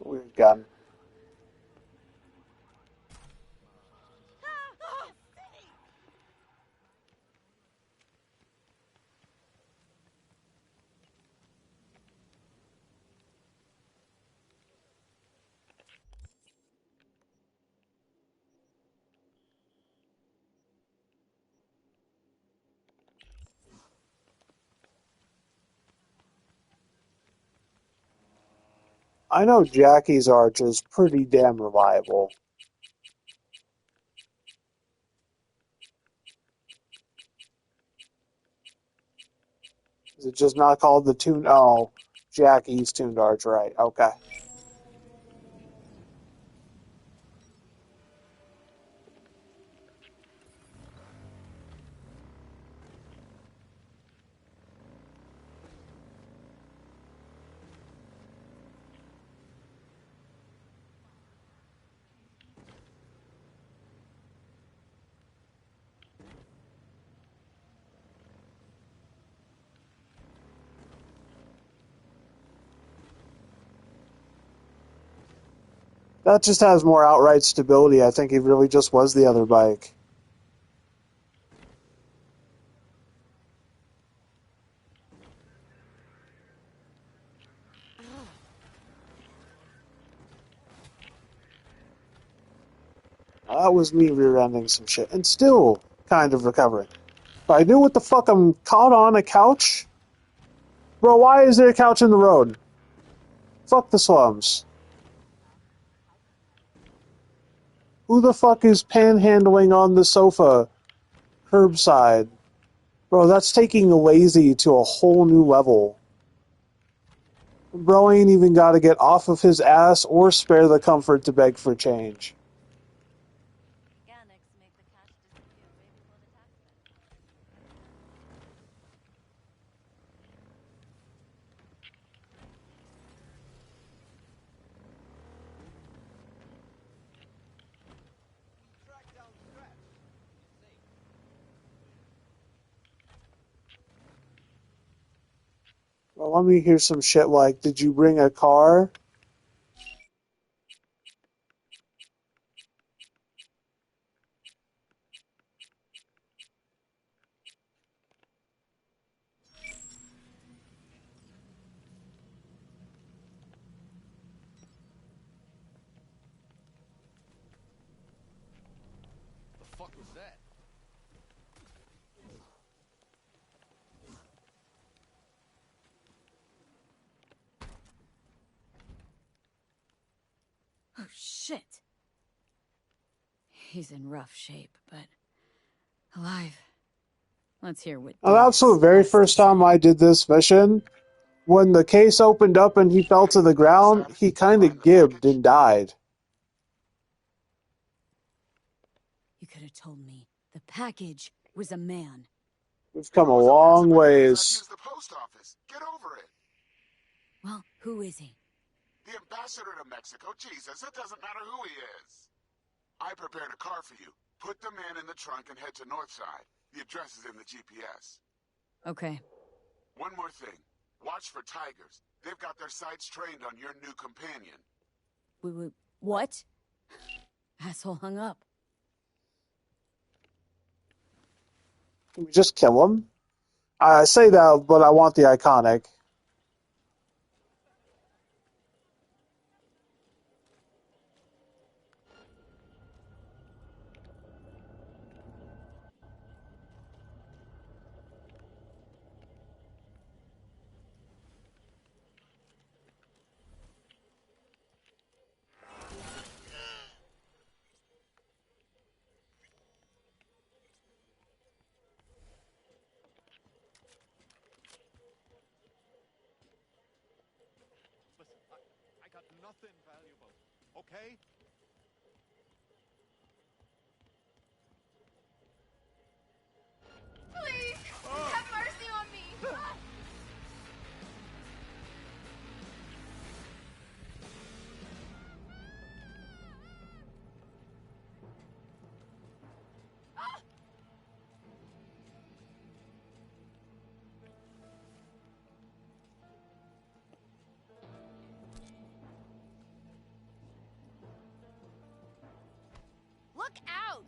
Weird gun. I know Jackie's Arch is pretty damn reliable. Is it just not called the tune? Oh, Jackie's tuned arch, right? Okay. That just has more outright stability. I think it really just was the other bike. That was me rear-ending some shit, and still kind of recovering. If I knew what the fuck I'm caught on a couch? Bro, why is there a couch in the road? Fuck the slums. Who the fuck is panhandling on the sofa? Curbside. Bro, that's taking lazy to a whole new level. Bro ain't even gotta get off of his ass or spare the comfort to beg for change. Well, let me hear some shit like, did you bring a car? The fuck was that? Oh, shit. He's in rough shape, but alive. Let's hear what. Now, that's the very first time I did this mission. When the case opened up and he fell to the ground, he kind of gibbed and died. You could have told me the package was a man. We've come a long ways. Use the post office. Get over it. Well, who is he? The ambassador to Mexico. Jesus, it doesn't matter who he is. I prepared a car for you. Put the man in the trunk and head to Northside. The address is in the GPS. Okay. One more thing. Watch for tigers. They've got their sights trained on your new companion. What? Asshole hung up. Can we just kill him? I say that, but I want the iconic. Listen, I got nothing valuable, okay? Please, have mercy on me. Look out!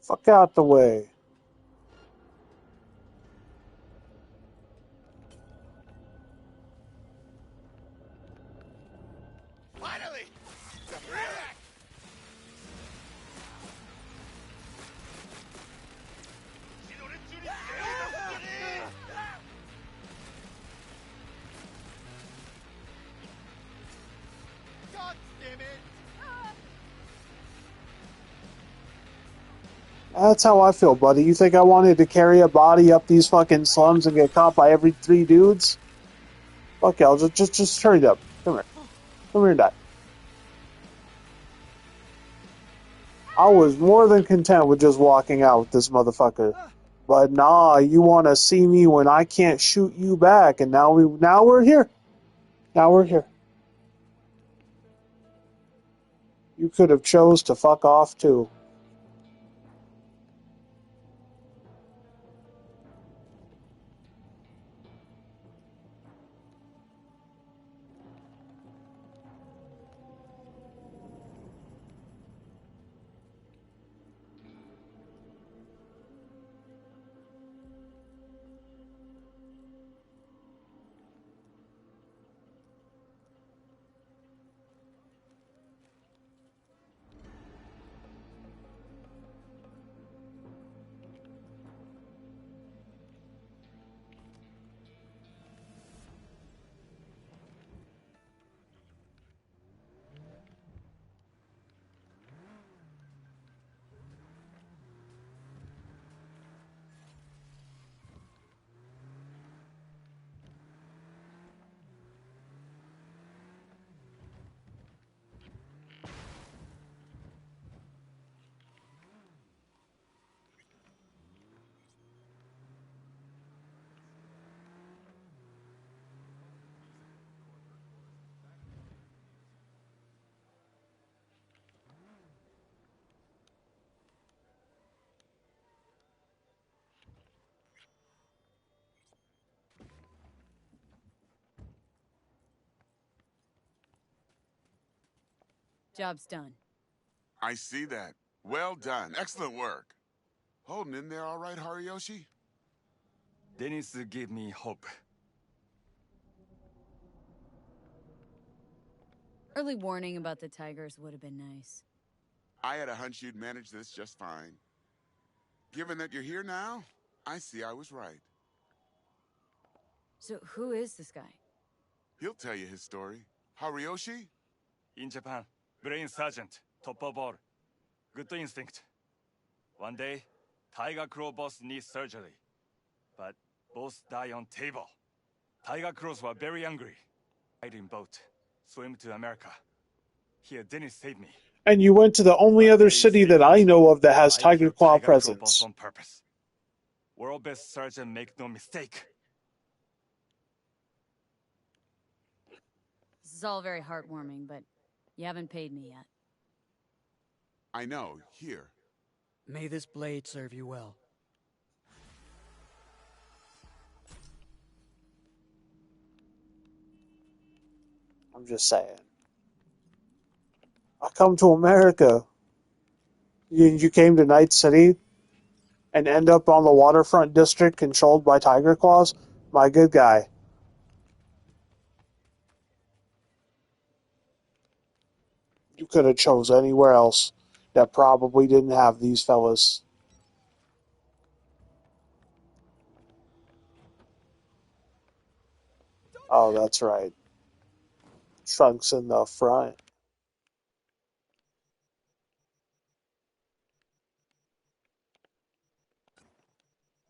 Fuck out the way. Finally! God damn it! That's how I feel, buddy. You think I wanted to carry a body up these fucking slums and get caught by every 3 dudes? Fuck y'all, just hurry up. Come here. Come here and die. I was more than content with just walking out with this motherfucker. But nah, you want to see me when I can't shoot you back, and now we're here. Now we're here. You could have chose to fuck off too. Job's done. I see that. Well done. Excellent work. Holding in there all right, Hariyoshi? Dennis gave me hope. Early warning about the tigers would have been nice. I had a hunch you'd manage this just fine. Given that you're here now, I see I was right. So who is this guy? He'll tell you his story. Hariyoshi? In Japan, brain sergeant, top of all. Good instinct. One day, Tiger Claw boss needs surgery. But both die on table. Tiger Claws were very angry. Died in boat. Swim to America. Here, Dennis saved me. And you went to the only other city that I know of that has Tiger Claw presence. On purpose. World best surgeon, make no mistake. This is all very heartwarming, but you haven't paid me yet. I know. Here. May this blade serve you well. I'm just saying. I come to America. You came to Night City and end up on the waterfront district controlled by Tiger Claws? My good guy. You could have chose anywhere else that probably didn't have these fellas. Oh, that's right. Trunks in the front.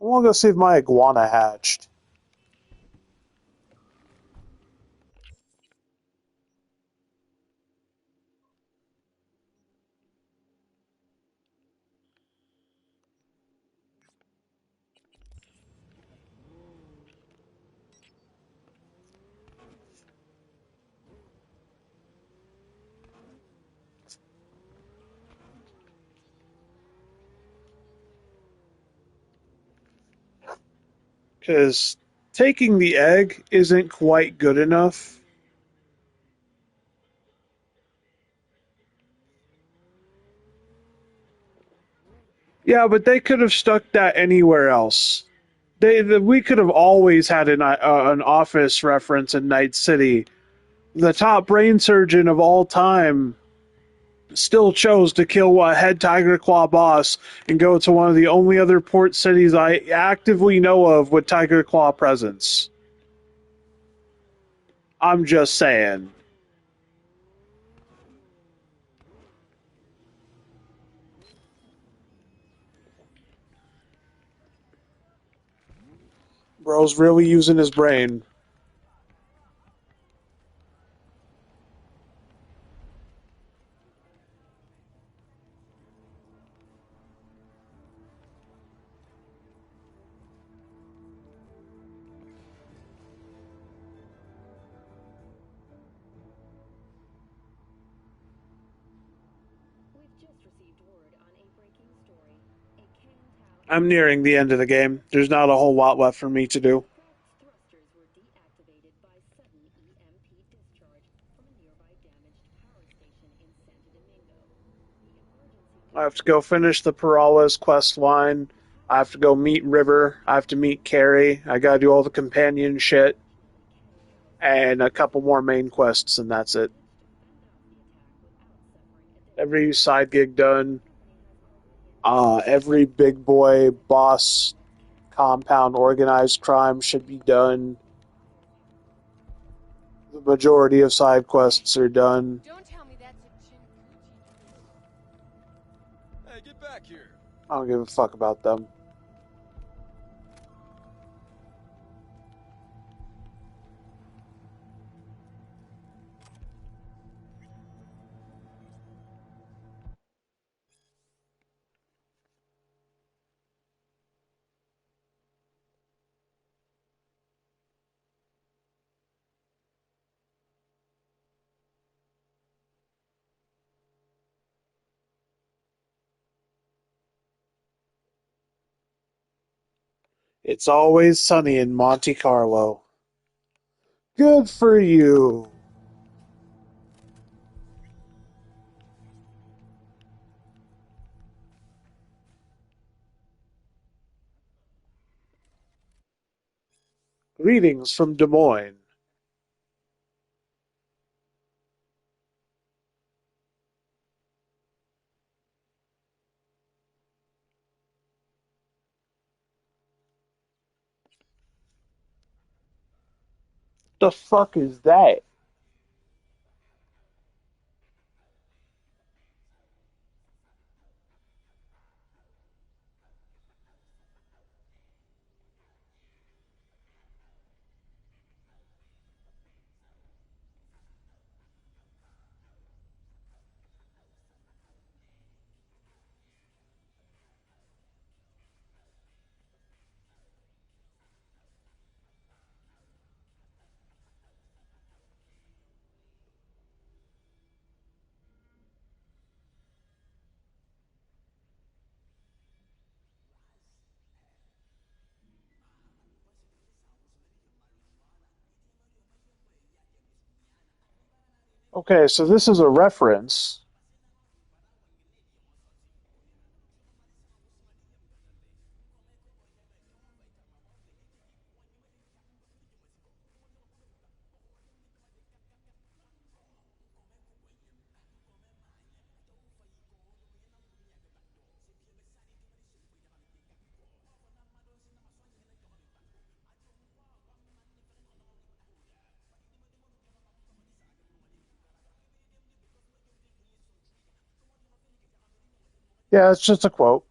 I want to go see if my iguana hatched. Because taking the egg isn't quite good enough. Yeah, but they could have stuck that anywhere else. We could have always had an office reference in Night City. The top brain surgeon of all time still chose to kill a head Tiger Claw boss and go to one of the only other port cities I actively know of with Tiger Claw presence. I'm just saying. Bro's really using his brain. I'm nearing the end of the game. There's not a whole lot left for me to do. I have to go finish the Peralez quest line. I have to go meet River. I have to meet Carrie. I gotta do all the companion shit. And a couple more main quests, and that's it. Every side gig done. Every big boy boss compound organized crime should be done. The majority of side quests are done. Don't tell me that's a Hey, get back here. I don't give a fuck about them. It's always sunny in Monte Carlo. Good for you. Greetings from Des Moines. The fuck is that? Okay, so this is a reference. Yeah, it's just a quote.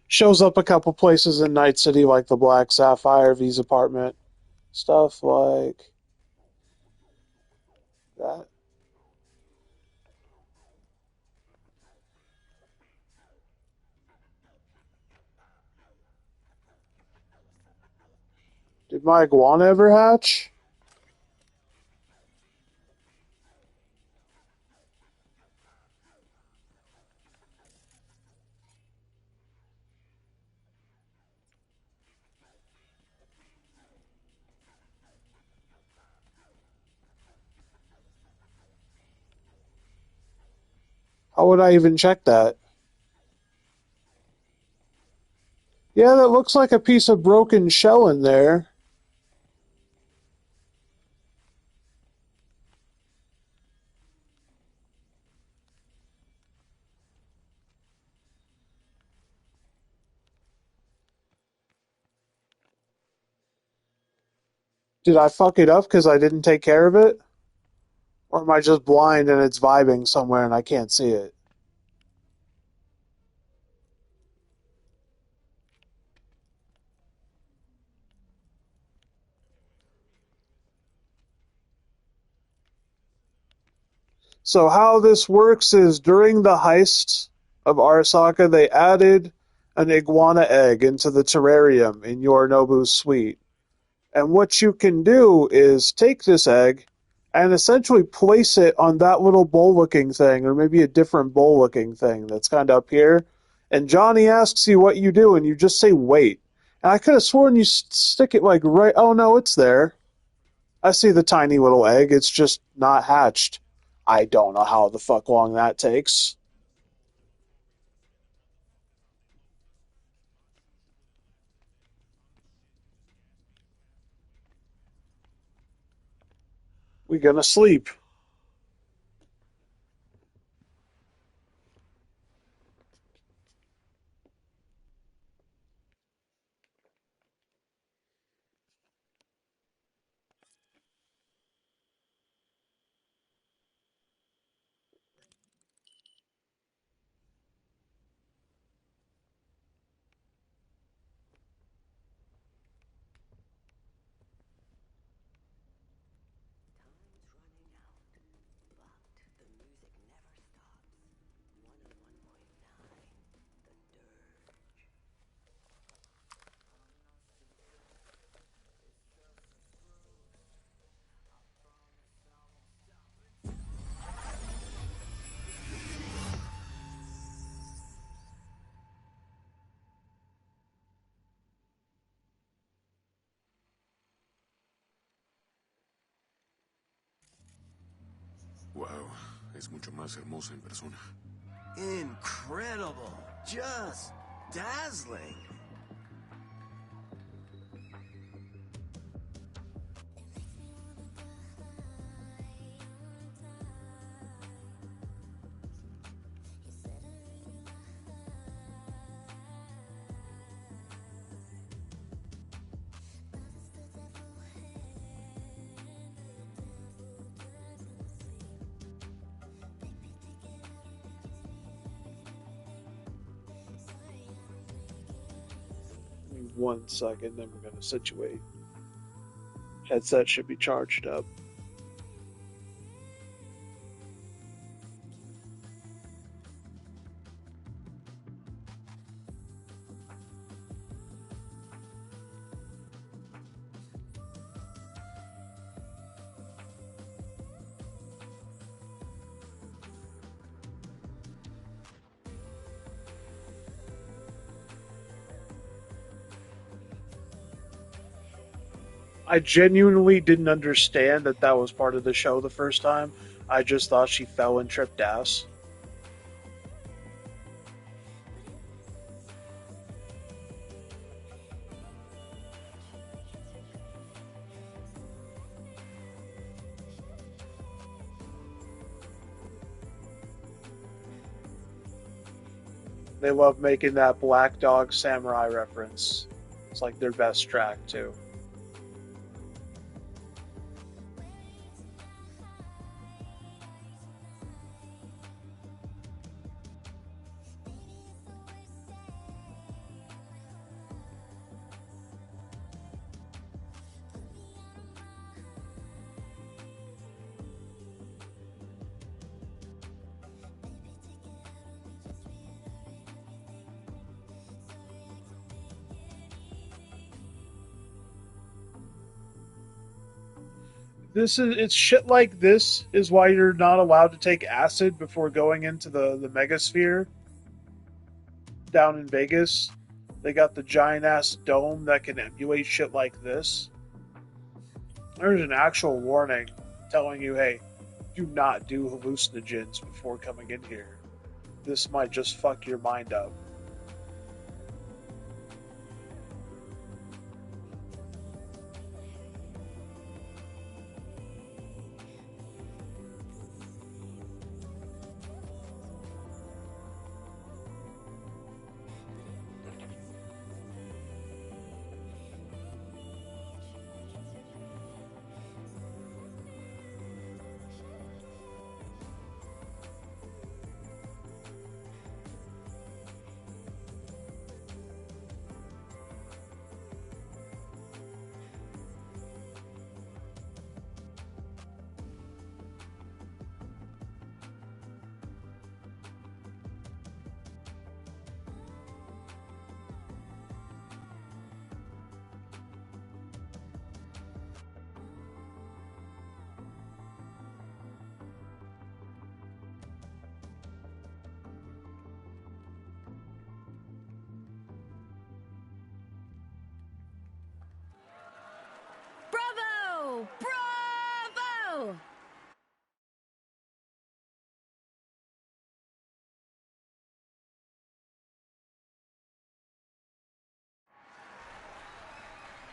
Shows up a couple places in Night City, like the Black Sapphire, V's apartment. Stuff like that. Did my iguana ever hatch? How would I even check that? Yeah, that looks like a piece of broken shell in there. Did I fuck it up because I didn't take care of it? Or am I just blind and it's vibing somewhere and I can't see it? So how this works is during the heist of Arasaka, they added an iguana egg into the terrarium in Yorinobu's suite. And what you can do is take this egg and essentially place it on that little bowl looking thing, or maybe a different bowl looking thing that's kind of up here. and Johnny asks you what you do, and you just say wait. And I could have sworn you stick it like right. Oh no, it's there. I see the tiny little egg. It's just not hatched. I don't know how the fuck long that takes. We gonna sleep. Wow, es mucho más hermosa en persona. Incredible. Just dazzling. Give me 1 second, then we're gonna situate. Headset should be charged up. I genuinely didn't understand that that was part of the show the first time. I just thought she fell and tripped ass. They love making that Black Dog Samurai reference. It's like their best track, too. It's shit like this is why you're not allowed to take acid before going into the megasphere down in Vegas. They got the giant ass dome that can emulate shit like this. There's an actual warning telling you, hey, do not do hallucinogens before coming in here. This might just fuck your mind up.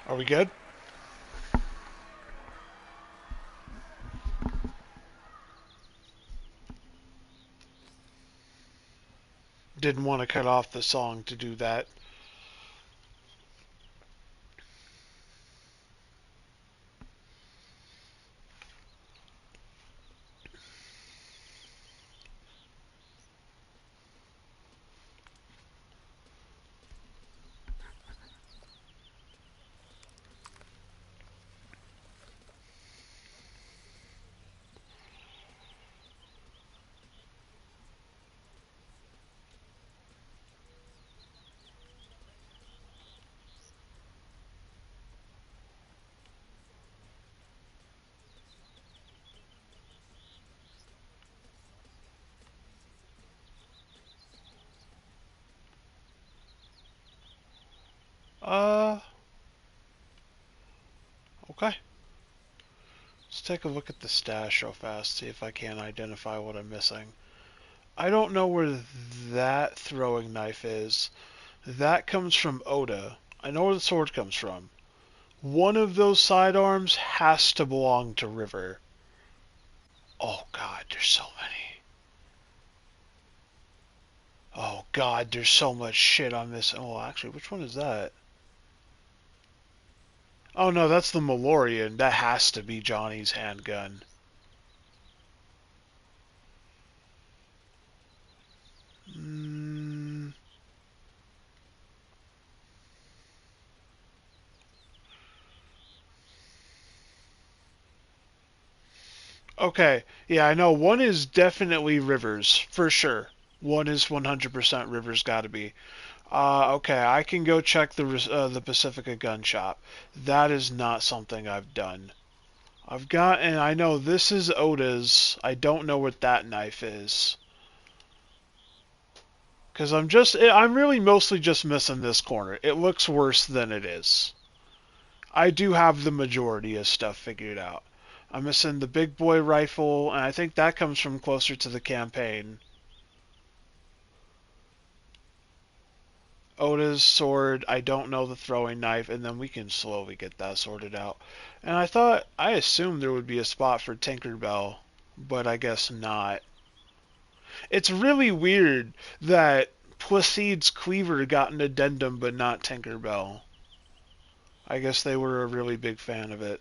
Are we good? Didn't want to cut off the song to do that. Okay. Let's take a look at the stash real fast, see if I can identify what I'm missing. I don't know where that throwing knife is. That comes from Oda. I know where the sword comes from. One of those sidearms has to belong to River. Oh god, there's so many. Oh god, there's so much shit on this. Oh, actually, which one is that? Oh no, that's the Malorian. That has to be Johnny's handgun. Okay, yeah, I know. One is definitely Rivers, for sure. One is 100% Rivers, gotta be. Okay, I can go check the Pacifica gun shop. That is not something I've done. And I know this is Oda's. I don't know what that knife is. Because I'm really mostly just missing this corner. It looks worse than it is. I do have the majority of stuff figured out. I'm missing the big boy rifle, and I think that comes from closer to the campaign. Oda's sword, I don't know the throwing knife, and then we can slowly get that sorted out. And I assumed there would be a spot for Tinkerbell, but I guess not. It's really weird that Placide's Cleaver got an addendum, but not Tinkerbell. I guess they were a really big fan of it.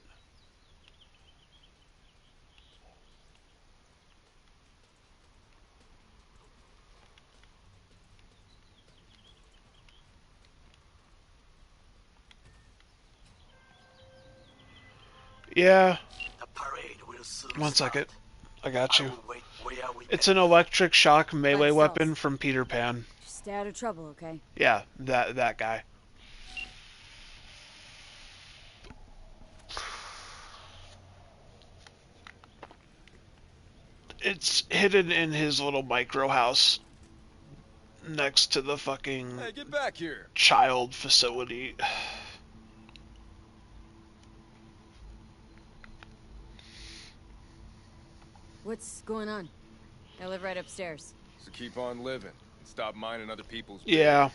Yeah. One second. I got you. It's an electric shock melee weapon from Peter Pan. Just stay out of trouble, okay? Yeah, that guy. It's hidden in his little micro house next to the fucking Hey, get back here. Child facility. What's going on? I live right upstairs. So keep on living and stop minding other people's Yeah.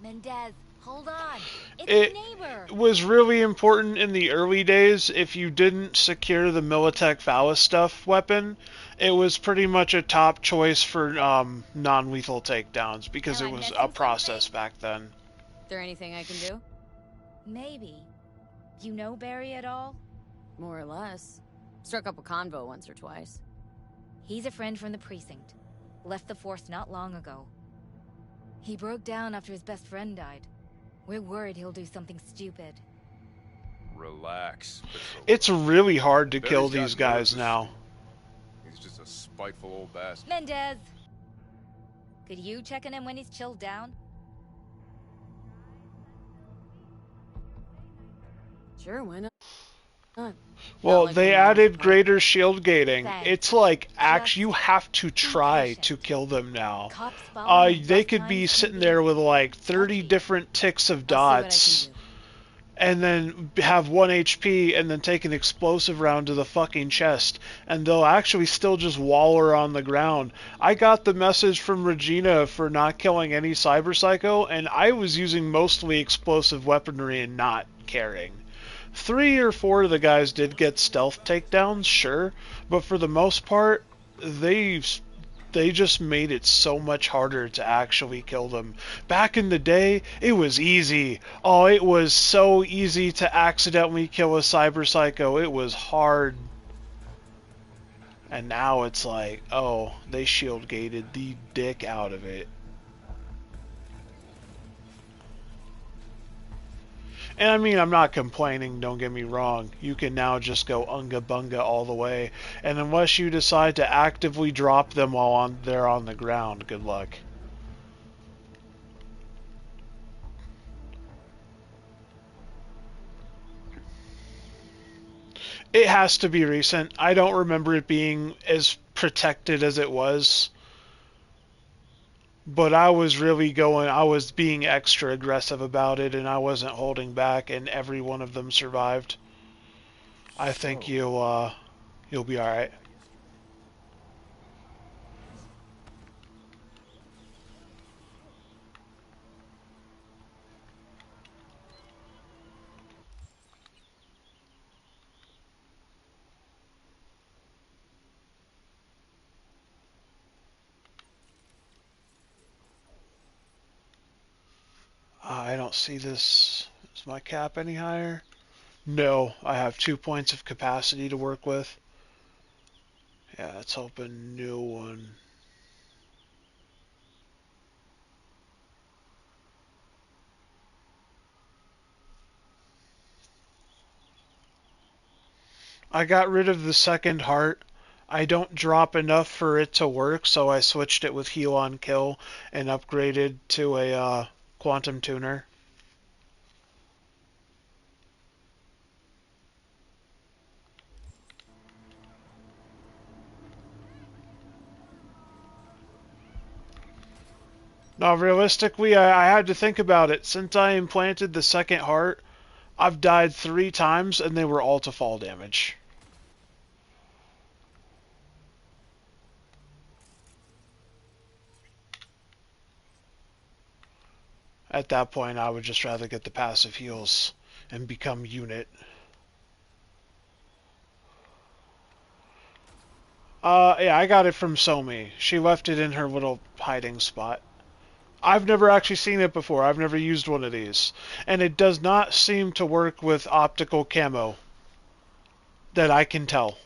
Mendez, hold on. It's It a neighbor. was really important in the early days. If you didn't secure the Militech Phallus stuff weapon, it was pretty much a top choice for non-lethal takedowns because it was a process back then. Is there anything I can do? Maybe. You know Barry at all? More or less. Struck up a convo once or twice. He's a friend from the precinct. Left the force not long ago. He broke down after his best friend died. We're worried he'll do something stupid. Relax. It's really hard to kill these guys now. He's just a spiteful old bastard. Mendez! Could you check on him when he's chilled down? Sure, why not? Well, they added greater shield gating. It's like, actually, you have to try to kill them now. They could be sitting there with like 30 different ticks of dots, and then have 1 HP and then take an explosive round to the fucking chest, and they'll actually still just waller on the ground. I got the message from Regina for not killing any Cyber Psycho, and I was using mostly explosive weaponry and not caring. 3 or 4 of the guys did get stealth takedowns, sure, but for the most part, they just made it so much harder to actually kill them. Back in the day, it was easy. Oh, it was so easy to accidentally kill a Cyber Psycho. It was hard. And now it's like, oh, they shield gated the dick out of it. And I mean, I'm not complaining, don't get me wrong. You can now just go unga bunga all the way. And unless you decide to actively drop them while they're on the ground, good luck. It has to be recent. I don't remember it being as protected as it was. But I was I was being extra aggressive about it, and I wasn't holding back, and every one of them survived. I think you'll be alright. I don't see this. Is my cap any higher? No, I have 2 points of capacity to work with. Yeah, let's open new one. I got rid of the second heart. I don't drop enough for it to work, so I switched it with heal on kill and upgraded to a quantum tuner. Now, realistically, I had to think about it. Since I implanted the second heart, I've died 3 times, and they were all to fall damage. At that point, I would just rather get the passive heals and become unit. Yeah, I got it from Somi. She left it in her little hiding spot. I've never actually seen it before. I've never used one of these. And it does not seem to work with optical camo. That I can tell.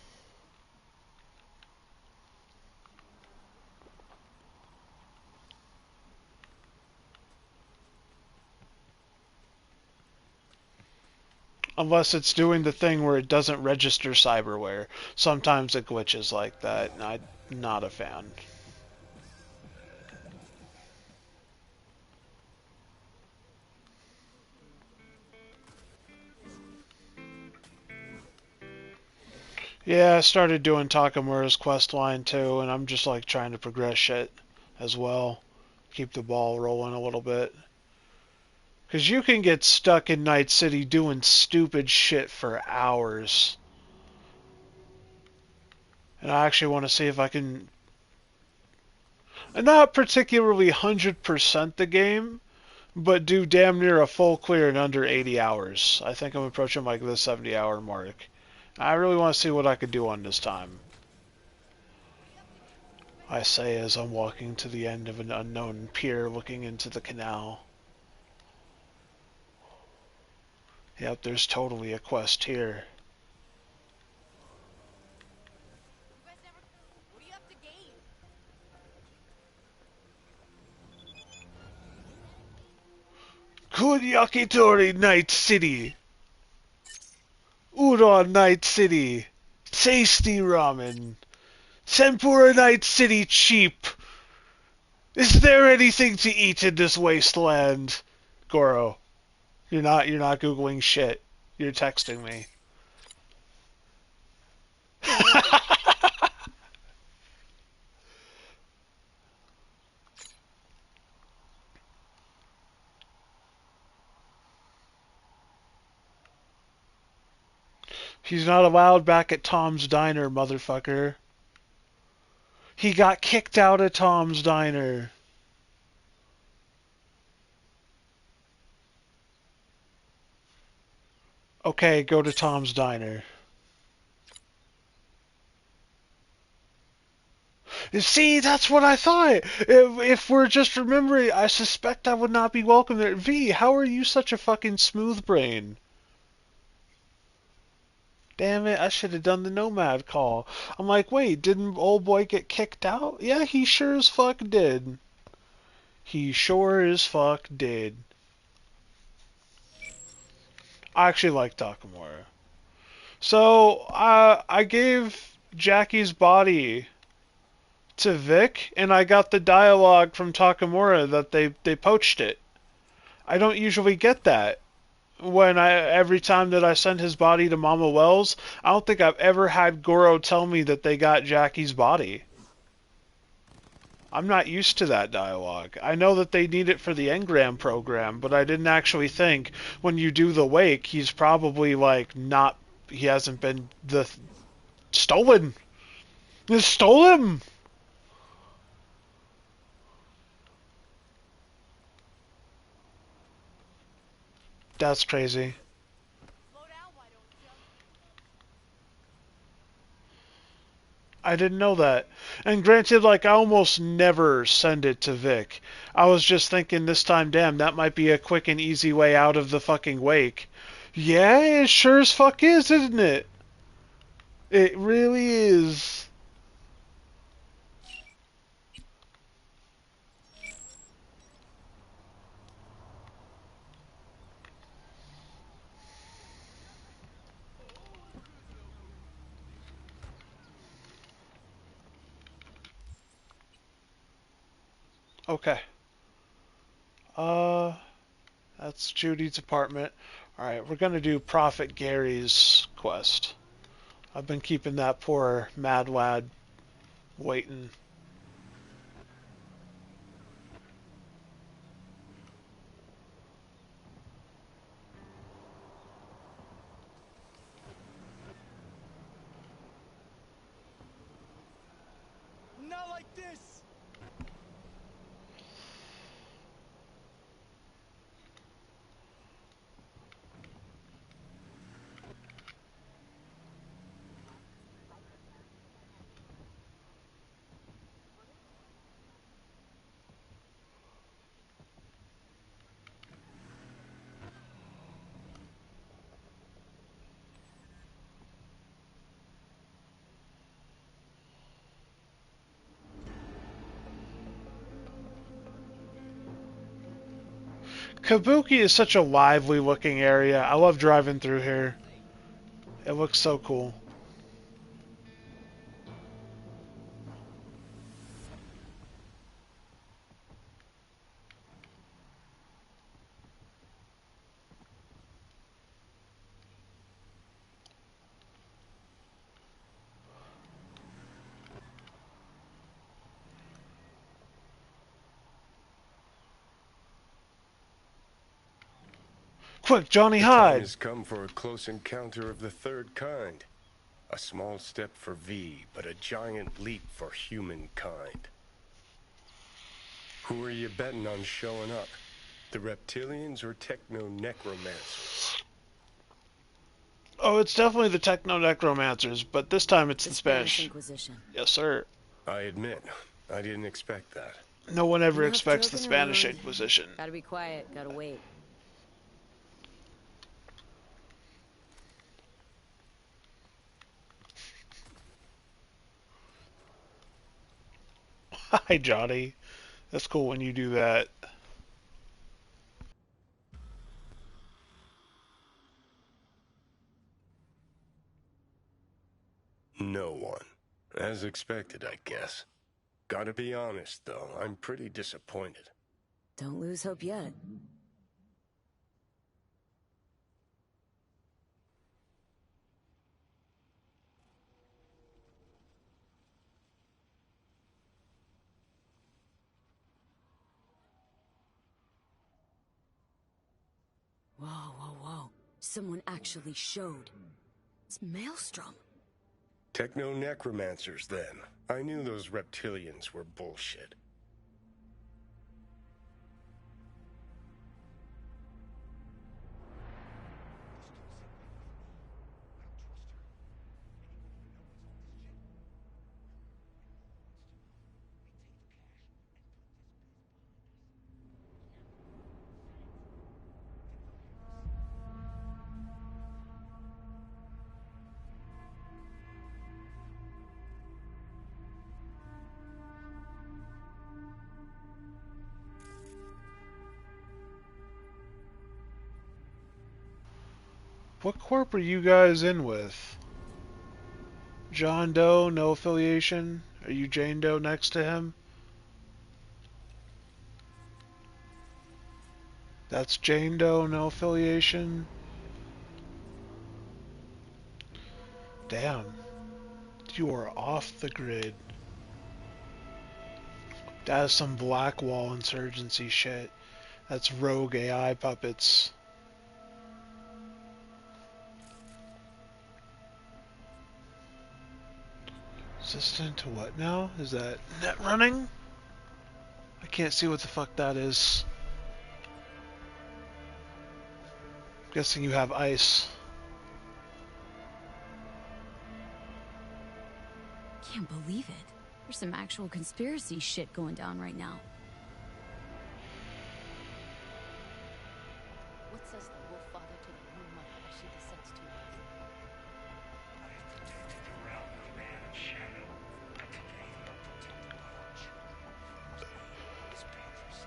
Unless it's doing the thing where it doesn't register cyberware. Sometimes it glitches like that, and I'm not a fan. Yeah, I started doing Takamura's quest line too, and I'm just like trying to progress shit as well. Keep the ball rolling a little bit. Because you can get stuck in Night City doing stupid shit for hours. And I actually want to see if I can... not particularly 100% the game, but do damn near a full clear in under 80 hours. I think I'm approaching like the 70-hour mark. I really want to see what I could do on this time. I say as I'm walking to the end of an unknown pier looking into the canal. Yep, there's totally a quest here. Good Yakitori Night City! Udon Night City! Tasty ramen! Tempura Night City cheap! Is there anything to eat in this wasteland? Goro, you're not Googling shit. You're texting me. He's not allowed back at Tom's Diner, motherfucker. He got kicked out of Tom's Diner. Okay, go to Tom's Diner. See, that's what I thought. If we're just remembering, I suspect I would not be welcome there. V, how are you such a fucking smooth brain? Damn it, I should have done the Nomad call. I'm like, wait, didn't old boy get kicked out? Yeah, he sure as fuck did. He sure as fuck did. I actually like Takamura. So, I gave Jackie's body to Vic, and I got the dialogue from Takamura that they poached it. I don't usually get that. Every time that I send his body to Mama Wells, I don't think I've ever had Goro tell me that they got Jackie's body. I'm not used to that dialogue. I know that they need it for the Engram program, but I didn't actually think when you do the wake, he's probably like not. He hasn't been stolen. They stole him. That's crazy. I didn't know that. And granted, like, I almost never send it to Vic. I was just thinking this time, damn, that might be a quick and easy way out of the fucking wake. Yeah, it sure as fuck is, isn't it? It really is. Okay. Uh, that's Judy's apartment. Alright, we're gonna do Prophet Gary's quest. I've been keeping that poor mad lad waiting. Not like this! Kabuki is such a lively looking area. I love driving through here. It looks so cool. Quick, Johnny The time Hyde! has come for a close encounter of the third kind. A small step for V, but a giant leap for humankind. Who are you betting on showing up? The reptilians or techno-necromancers? Oh, it's definitely the techno-necromancers, but this time it's the Spanish. Inquisition. Yes, sir. I admit, I didn't expect that. No one ever Enough expects the joking Spanish around. Inquisition. Gotta be quiet, gotta wait. Hi, Johnny. That's cool when you do that. No one. As expected, I guess. Gotta be honest, though, I'm pretty disappointed. Don't lose hope yet. Whoa, whoa, whoa. Someone actually showed. It's Maelstrom. Techno-necromancers, then. I knew those reptilians were bullshit. What corp are you guys in with? John Doe, no affiliation? Are you Jane Doe next to him? That's Jane Doe, no affiliation? Damn. You are off the grid. That is some Blackwall insurgency shit. That's rogue AI puppets. Resistant to what now? Is that net running? I can't see what the fuck that is. I'm guessing you have ice. Can't believe it. There's some actual conspiracy shit going down right now. What says the Wolf Father to the moon Maharashi descends to earth? I've protected the realm of man and shadow, but today I'll protect the large. Whose name is Panther.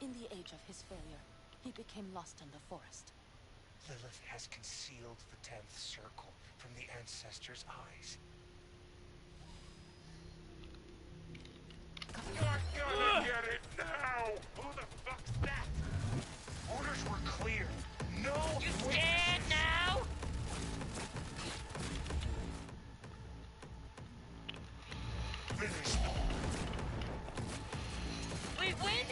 In the age of his failure, he became lost in the forest. Lilith has concealed the 10th circle from the ancestors' eyes. You're gonna get it now! Who the fuck's that? Orders were clear. No! You scared now? Finish. We win?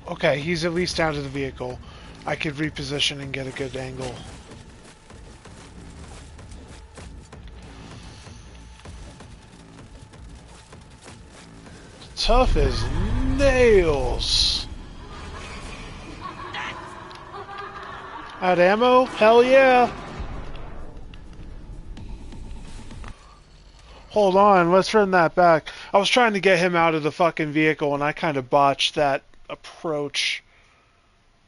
Okay, he's at least out of the vehicle. I could reposition and get a good angle. Tough as nails. Out ammo? Hell yeah. Hold on, let's run that back. I was trying to get him out of the fucking vehicle and I kind of botched that approach.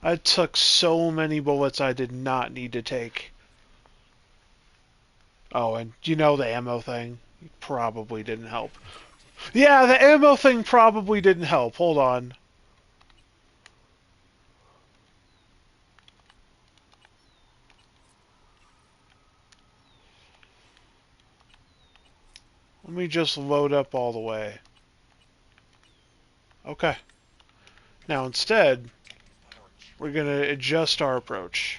I took so many bullets I did not need to take. Oh, and you know the ammo thing probably didn't help. Yeah, the ammo thing probably didn't help. Hold on. Let me just load up all the way. Okay. Now instead, we're going to adjust our approach.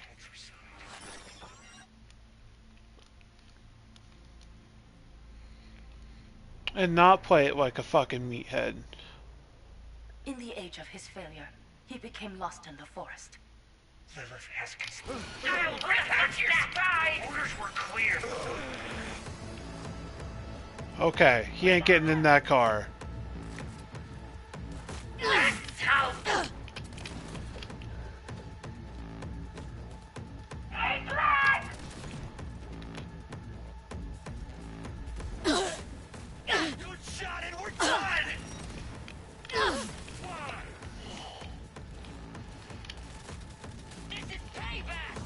And not play it like a fucking meathead. In the age of his failure, he became lost in the forest. Lilith has concealed. I'll protect your spy! Orders were clear. Okay, he ain't getting in that car. Let's hope. Hey, Glenn! Good shot and we're done! This is payback!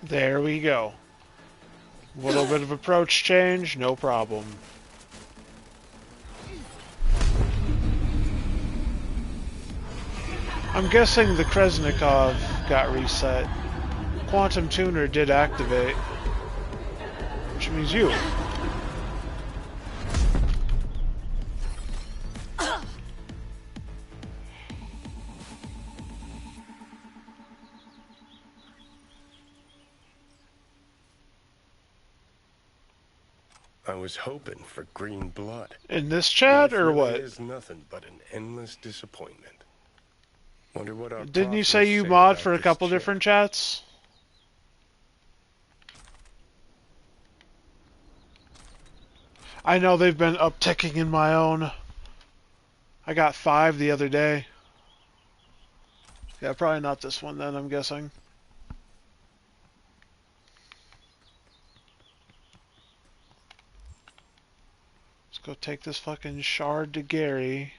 There we go. A little bit of approach change, no problem. I'm guessing the Kresnikov got reset. Quantum Tuner did activate. Which means you. I was hoping for green blood. In this chat, Life or really what? is nothing but an endless disappointment. Wonder what our Didn't you prof say will you say mod about for a this couple chip. different chats? I know they've been upticking in my own. I got 5 the other day. Yeah, probably not this one then, I'm guessing. Let's go take this fucking shard to Gary.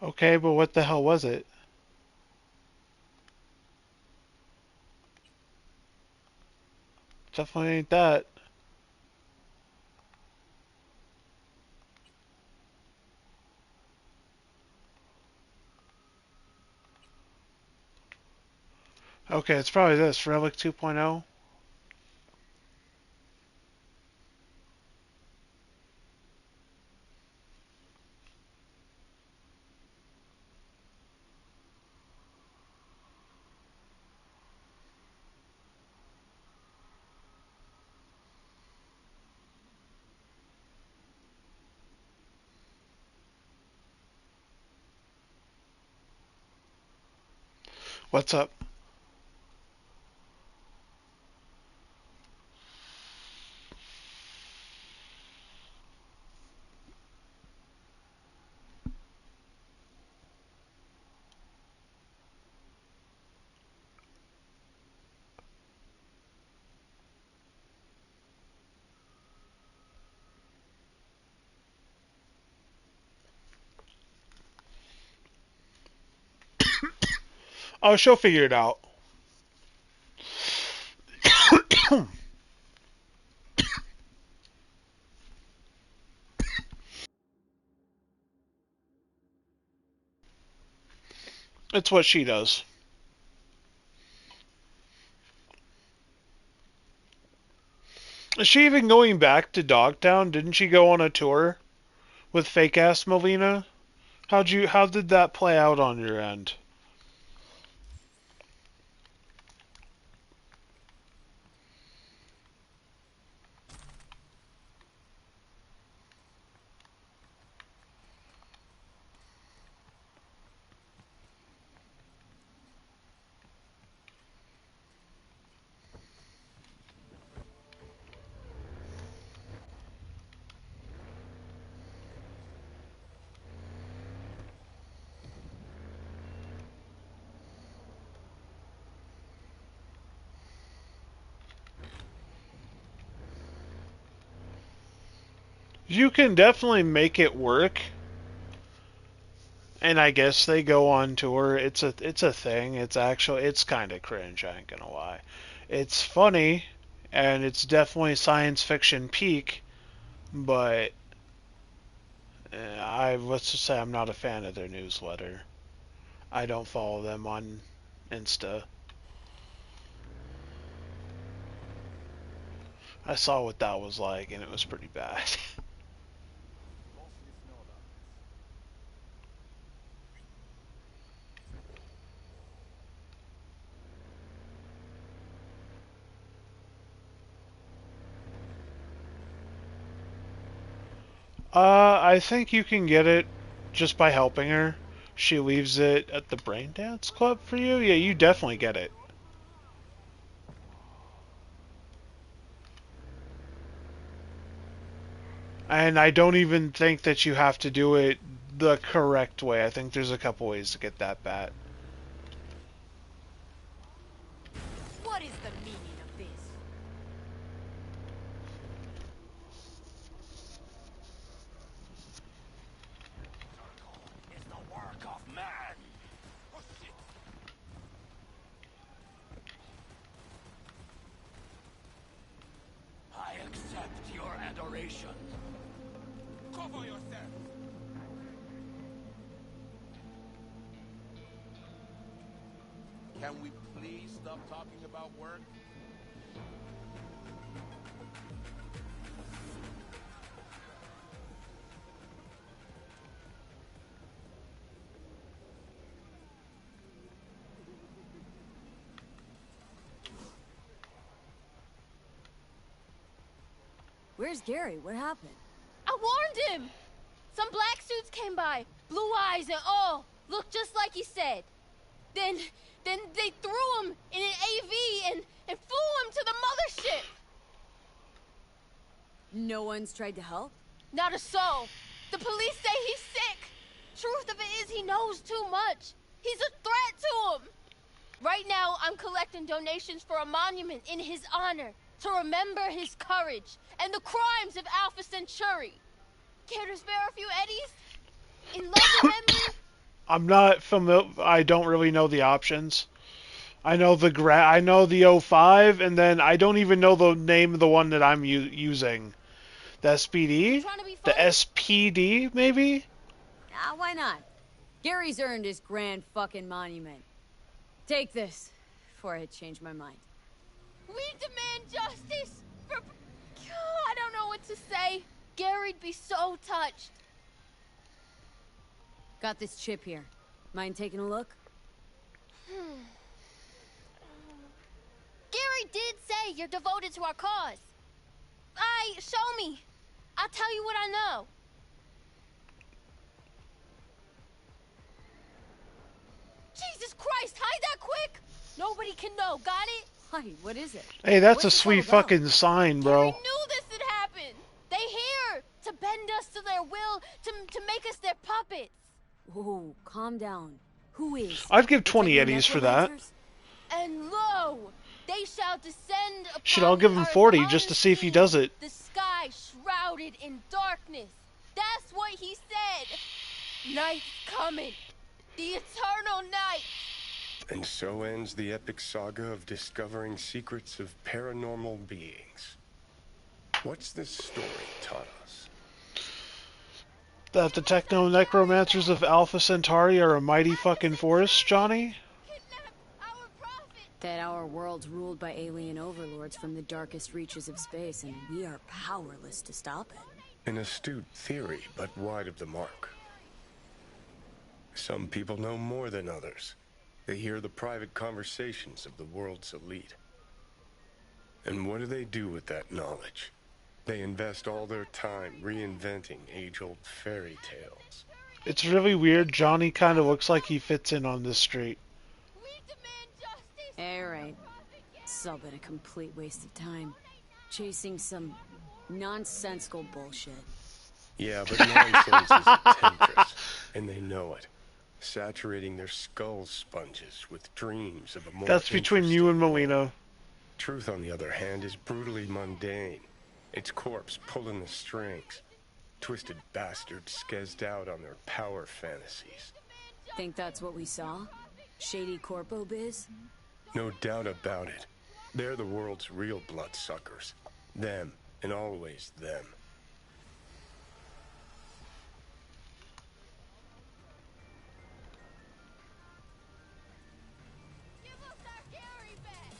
Okay, but what the hell was it? Definitely ain't that. Okay, it's probably this, Relic 2.0. What's up? Oh, she'll figure it out. It's what she does. Is she even going back to Dogtown? Didn't she go on a tour with fake ass Melina? How did that play out on your end? You can definitely make it work. And I guess they go on tour. It's a thing. It's kind of cringe, I ain't gonna lie. It's funny and it's definitely science fiction peak, but let's just say I'm not a fan of their newsletter. I don't follow them on Insta. I saw what that was like and it was pretty bad. I think you can get it just by helping her. She leaves it at the Brain Dance Club for you. Yeah, you definitely get it. And I don't even think that you have to do it the correct way. I think there's a couple ways to get that bat. What is the meaning of this? It's the work of man. I accept your adoration. Cover yourself. Can we please stop talking about work? Where's Gary? What happened? I warned him! Some black suits came by, blue eyes and all, looked just like he said. Then they threw him in an AV and flew him to the mothership! No one's tried to help? Not a soul. The police say he's sick. Truth of it is he knows too much. He's a threat to them. Right now, I'm collecting donations for a monument in his honor to remember his courage and the crimes of Alpha Centauri. Care to spare a few eddies? In love and memory? I'm not familiar. I don't really know the options. I know the 05, and then I don't even know the name of the one that I'm using. The SPD? The SPD, maybe? Why not? Gary's earned his grand fucking monument. Take this, before I change my mind. We demand justice for... I don't know what to say. Gary'd be so touched. Got this chip here. Mind taking a look? Gary did say you're devoted to our cause. Show me. I'll tell you what I know. Jesus Christ, hide that quick! Nobody can know, got it? Hi, what is it? Hey, that's a sweet fucking sign, bro. Gary knew this would happen. They here to bend us to their will, to make us their puppets. Whoa, calm down. Who is? I'd give 20 eddies for that. And lo, they shall descend upon Shit, I'll give him 40 just to see if he does it. the sky shrouded in darkness. That's what he said. Night's coming. The eternal night. And so ends the epic saga of discovering secrets of paranormal beings. What's this story taught us? That the techno-necromancers of Alpha Centauri are a mighty fucking force, Johnny? That our world's ruled by alien overlords from the darkest reaches of space, and we are powerless to stop it. An astute theory, but wide of the mark. Some people know more than others. They hear the private conversations of the world's elite. And what do they do with that knowledge? They invest all their time reinventing age-old fairy tales. It's really weird. Johnny kind of looks like he fits in on this street. Alright. It's all been a complete waste of time. Chasing some nonsensical bullshit. Yeah, but nonsense is a temptress, and they know it. Saturating their skull sponges with dreams of a more That's between you and Molina. Truth, on the other hand, is brutally mundane. Its corpse pulling the strings. Twisted bastards skezzed out on their power fantasies. Think that's what we saw? Shady corpo biz? No doubt about it. They're the world's real bloodsuckers. Them, and always them.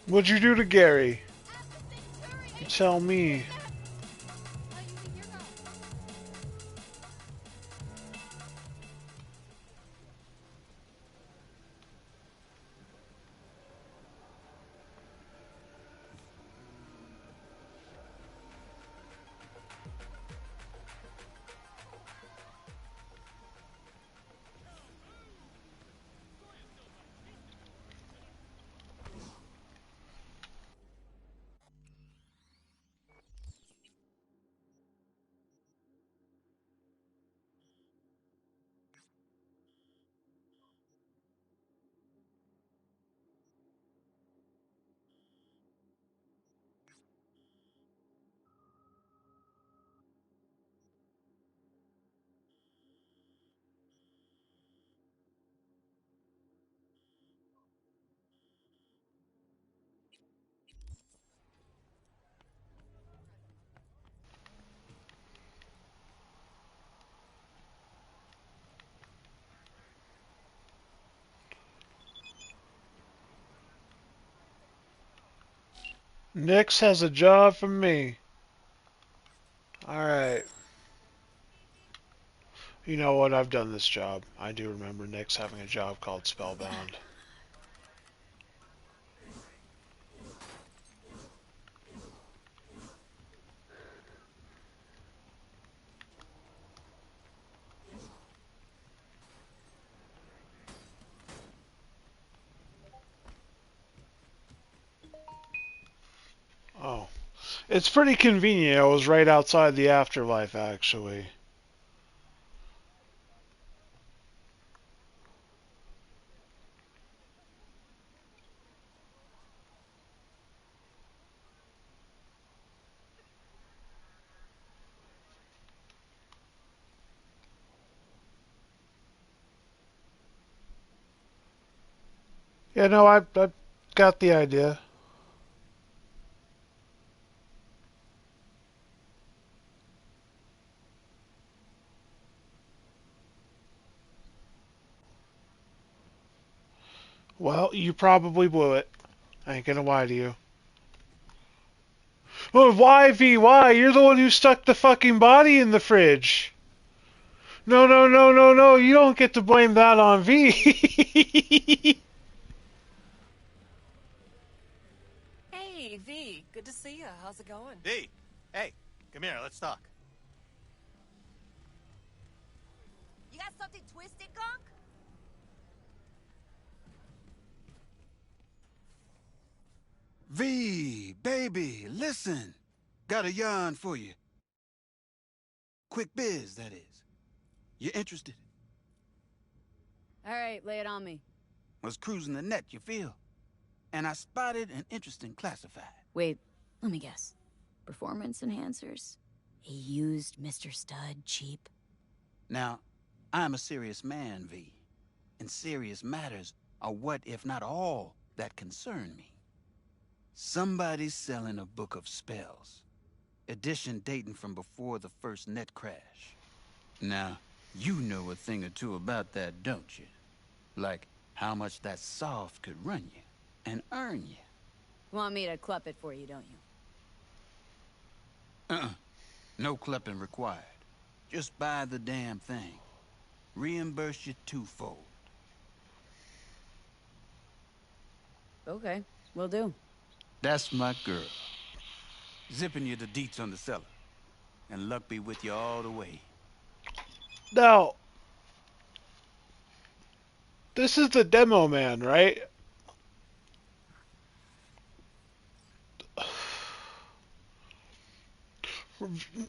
What'd you do to Gary? You tell me. Nix has a job from me. Alright. You know what? I've done this job. I do remember Nix having a job called Spellbound. Oh. It's pretty convenient. I was right outside the afterlife, actually. Yeah, no, I got the idea. Well, you probably blew it. I ain't gonna lie to you. Well, why, V? Why? You're the one who stuck the fucking body in the fridge. No, no, no, no, no. You don't get to blame that on V. Hey, V. Good to see you. How's it going? V, hey, come here. Let's talk. You got something twisted, Gunk? V, baby, listen. Got a yarn for you. Quick biz, that is. You interested? Alright, lay it on me. Was cruising the net, you feel? And I spotted an interesting classified. Wait, let me guess. Performance enhancers? He used Mr. Stud cheap? Now, I'm a serious man, V. And serious matters are what, if not all, that concern me. Somebody's selling a book of spells. Edition dating from before the first net crash. Now, you know a thing or two about that, don't you? Like how much that soft could run you and earn you. Want me to clup it for you, don't you? No clipping required. Just buy the damn thing. Reimburse you twofold. Okay, will do. That's my girl. Zipping you the deets on the cellar. And luck be with you all the way. Now, this is the demo man, right?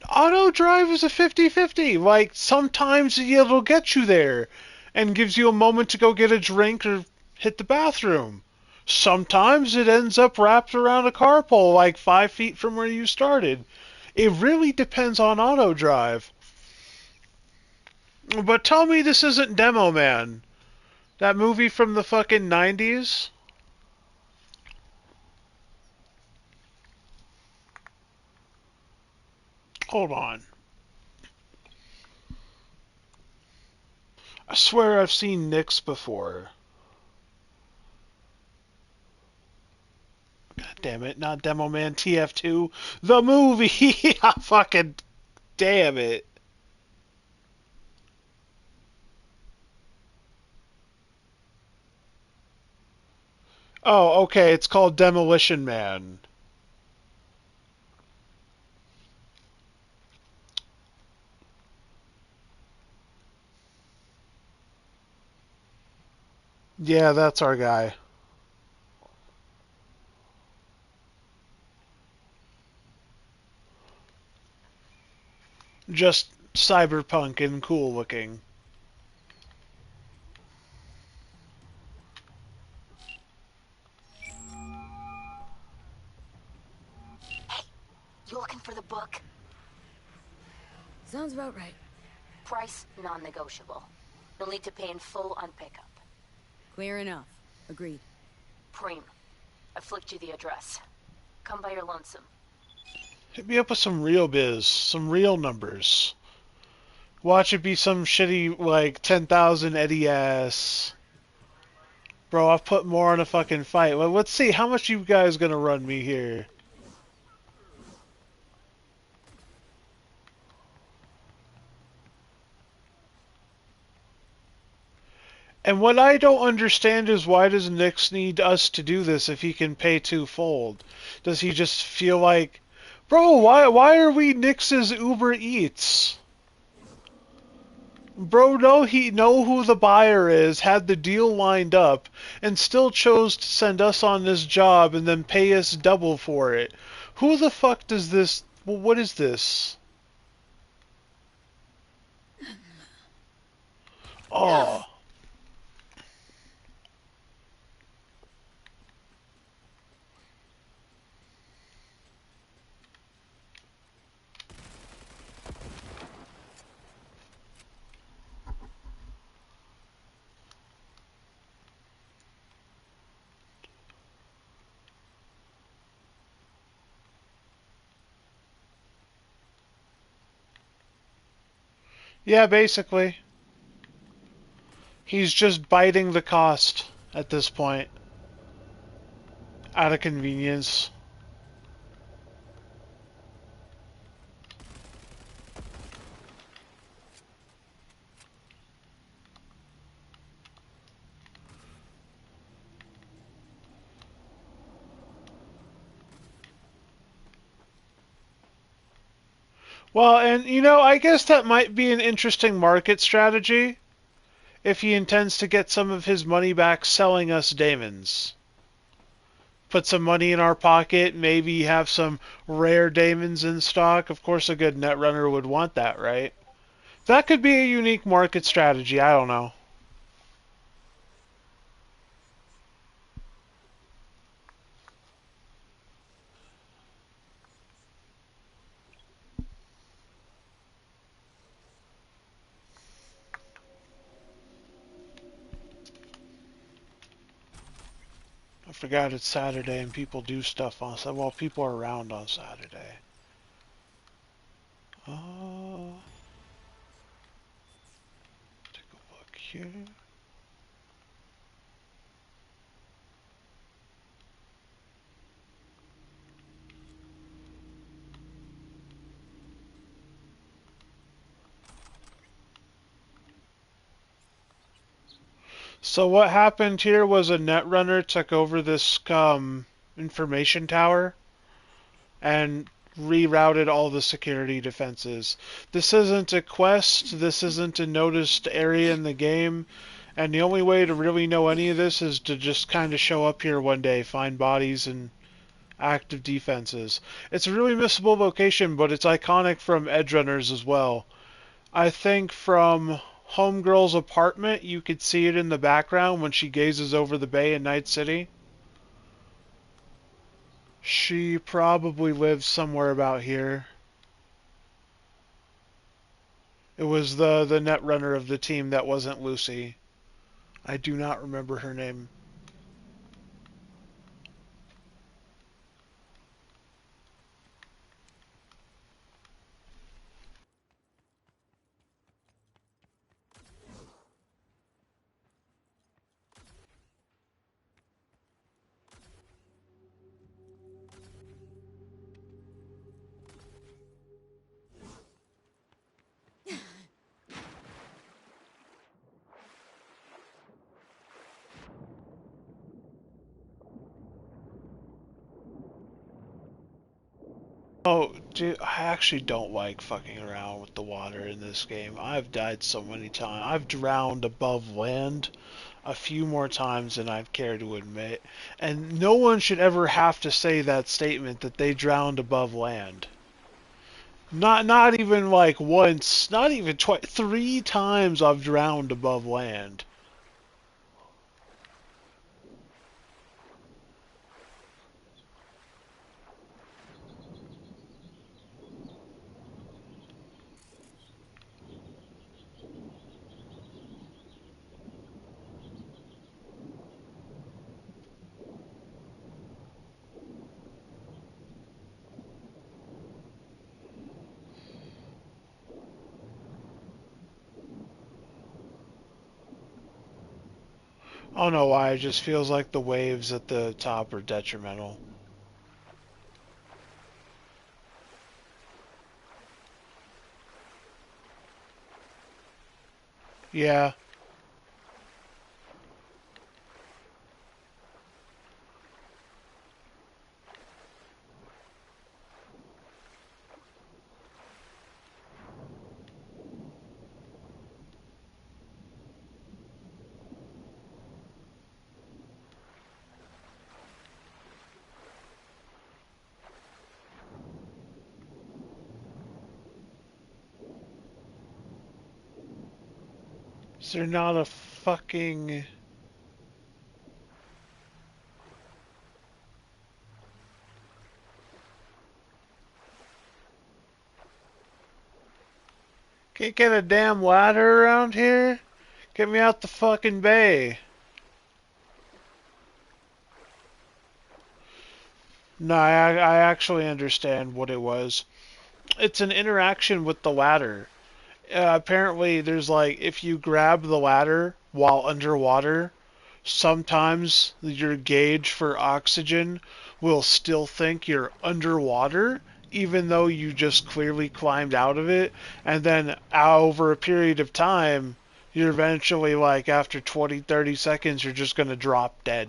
Auto drive is a 50-50. Like, sometimes it'll get you there and gives you a moment to go get a drink or hit the bathroom. Sometimes it ends up wrapped around a car pole like 5 feet from where you started. It really depends on auto drive. But tell me this isn't Demo Man. That movie from the fucking 90s? Hold on. I swear I've seen Nix before. God damn it, not Demo Man TF2. The movie! Fucking damn it. Oh, okay, it's called Demolition Man. Yeah, that's our guy. Just cyberpunk and cool looking. You looking for the book? Sounds about right. Price non-negotiable. You'll need to pay in full on pickup. Clear enough. Agreed. Preem, I flicked you the address. Come by your lonesome. Hit me up with some real biz, some real numbers. Watch it be some shitty, like, 10,000 Eddie ass. Bro, I've put more on a fucking fight. Well, let's see, how much you guys gonna run me here? And what I don't understand is why does Nix need us to do this if he can pay twofold? Does he just feel like, bro, why are we Nix's Uber Eats? Bro, he know who the buyer is, had the deal lined up, and still chose to send us on this job and then pay us double for it. Who the fuck does this... What is this? Oh. Yeah, basically. He's just biting the cost at this point. Out of convenience. Well, and you know, I guess that might be an interesting market strategy if he intends to get some of his money back selling us daemons. Put some money in our pocket, maybe have some rare daemons in stock. Of course, a good netrunner would want that, right? That could be a unique market strategy. I don't know. I forgot it's Saturday and people do stuff on Saturday. Well, people are around on Saturday. Take a look here. So what happened here was a netrunner took over this information tower and rerouted all the security defenses. This isn't a quest, this isn't a noticed area in the game, and the only way to really know any of this is to just kind of show up here one day, find bodies and active defenses. It's a really missable location, but it's iconic from Edge Runners as well. I think from Homegirl's apartment, you could see it in the background when she gazes over the bay in Night City. She probably lives somewhere about here. It was the netrunner of the team that wasn't Lucy. I do not remember her name. Oh, dude, I actually don't like fucking around with the water in this game. I've died so many times. I've drowned above land a few more times than I've cared to admit. And no one should ever have to say that statement that they drowned above land. Not even like once, not even twice, 3 times I've drowned above land. I don't know why, it just feels like the waves at the top are detrimental. Yeah. there not a fucking... Can't get a damn ladder around here? Get me out the fucking bay. No, I actually understand what it was. It's an interaction with the ladder. Apparently, there's like, if you grab the ladder while underwater, sometimes your gauge for oxygen will still think you're underwater, even though you just clearly climbed out of it. And then over a period of time, you're eventually like, after 20, 30 seconds, you're just going to drop dead.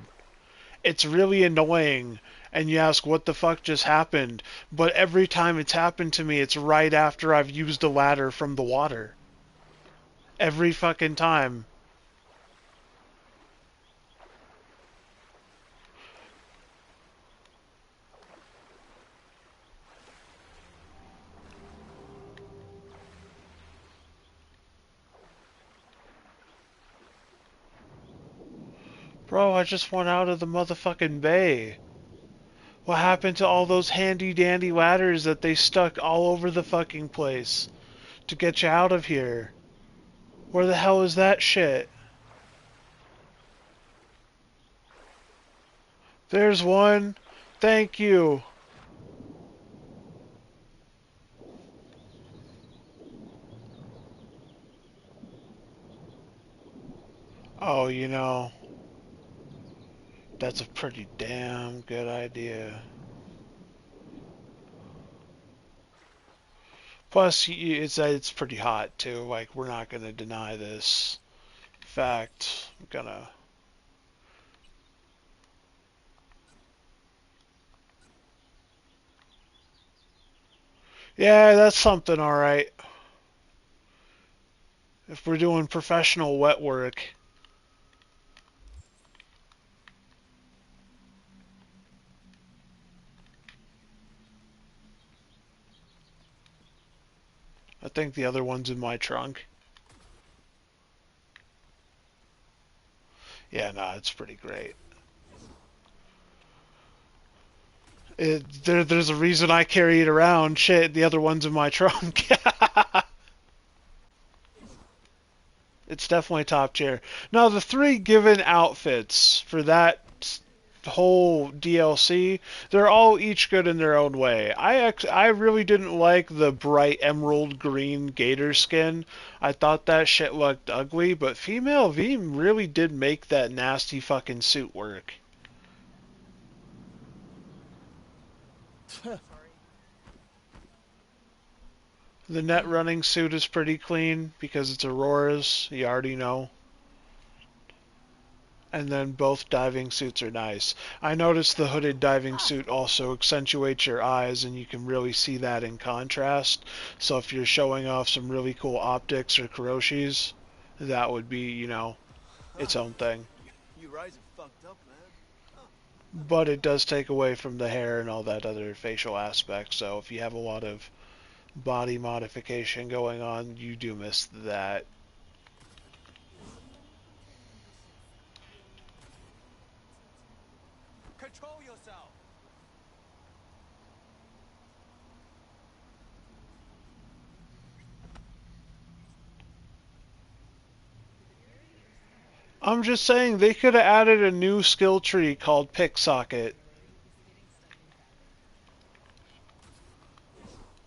It's really annoying, and you ask what the fuck just happened, but every time it's happened to me, it's right after I've used a ladder from the water. Every fucking time. Bro, I just went out of the motherfucking bay. What happened to all those handy dandy ladders that they stuck all over the fucking place to get you out of here? Where the hell is that shit? There's one. Thank you. Oh, you know, that's a pretty damn good idea. Plus, it's pretty hot too. Like, we're not gonna deny this fact. I'm gonna. Yeah, that's something, all right. If we're doing professional wet work. I think the other one's in my trunk. Yeah, no, it's pretty great. There's a reason I carry it around. Shit, the other one's in my trunk. It's definitely top tier. Now, the 3 given outfits for that whole DLC, they're all each good in their own way. I really didn't like the bright emerald green gator skin. I thought that shit looked ugly, but Female V really did make that nasty fucking suit work. The net running suit is pretty clean because it's Aurora's, you already know. And then both diving suits are nice. I noticed the hooded diving suit also accentuates your eyes, and you can really see that in contrast. So if you're showing off some really cool optics or Kuroshis, that would be, you know, its own thing. You guys are fucked up, man. But it does take away from the hair and all that other facial aspect, so if you have a lot of body modification going on, you do miss that. Control yourself. I'm just saying they could have added a new skill tree called Picksocket.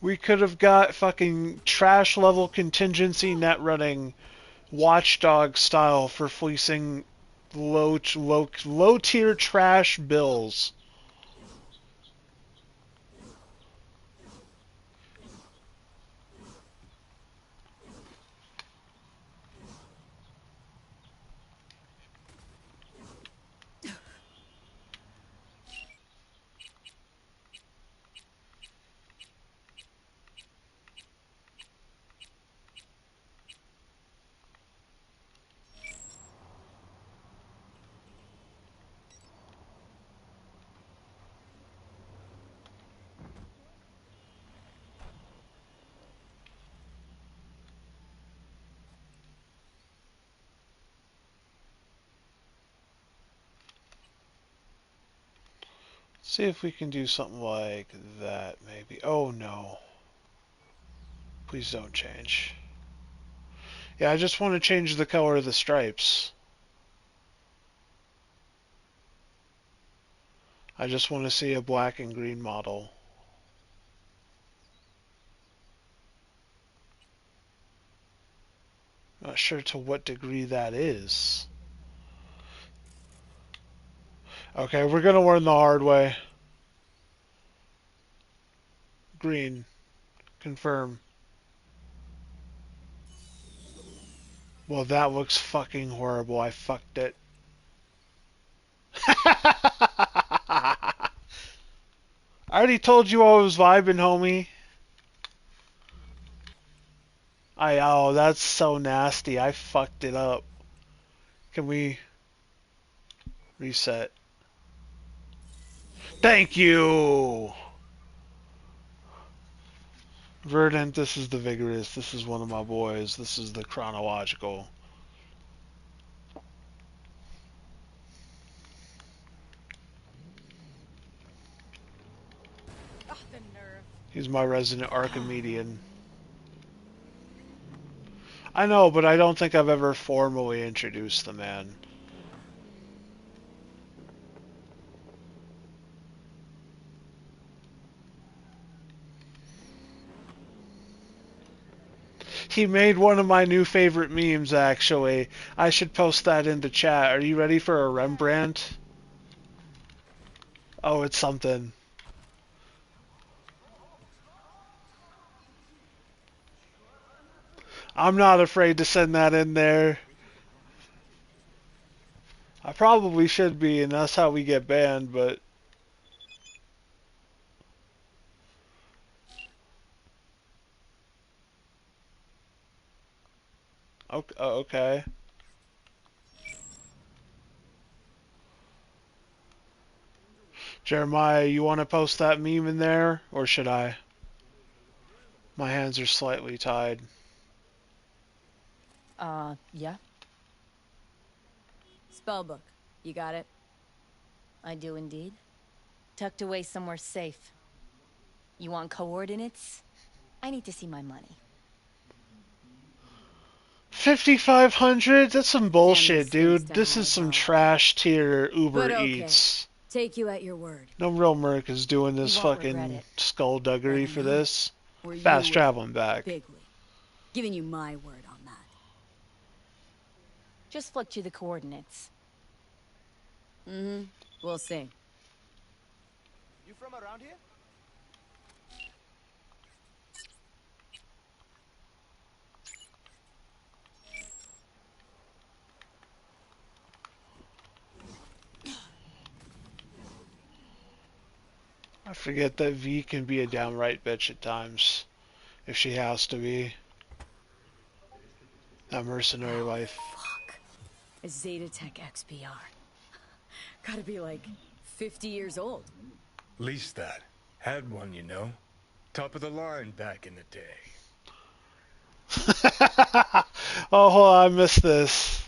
We could have got fucking trash level contingency net running watchdog style for fleecing low tier trash bills. See if we can do something like that, maybe. Oh, no. Please don't change. Yeah, I just want to change the color of the stripes. I just want to see a black and green model. Not sure to what degree that is. Okay, we're going to learn the hard way. Green. Confirm. Well, that looks fucking horrible. I fucked it. I already told you I was vibing, homie. Oh, that's so nasty. I fucked it up. Can we reset? Thank you! Verdant, this is the Vigorous. This is one of my boys. This is the Chronological. Oh, the nerve. He's my resident Archimedean. I know, but I don't think I've ever formally introduced the man. He made one of my new favorite memes, actually. I should post that into chat. Are you ready for a Rembrandt? Oh, it's something. I'm not afraid to send that in there. I probably should be, and that's how we get banned, but... Okay. Jeremiah, you want to post that meme in there, or should I? My hands are slightly tied. Yeah? Spellbook. You got it? I do indeed. Tucked away somewhere safe. You want coordinates? I need to see my money. 5,500? That's some bullshit, stinks dude. to This high is some health. trash tier Uber But okay. Eats. Take you at your word. No real merc is doing this You won't regret fucking it. skullduggery But for enough. this. Where you Fast will. traveling back. Bigly. Giving you my word on that. Just flicked you the coordinates. Mm-hmm. We'll see. You from around here? I forget that V can be a downright bitch at times. If she has to be. That mercenary life. Fuck. A Zeta Tech XPR. Gotta be like 50 years old. Least that. Had one, you know. Top of the line back in the day. Oh, hold on, I missed this.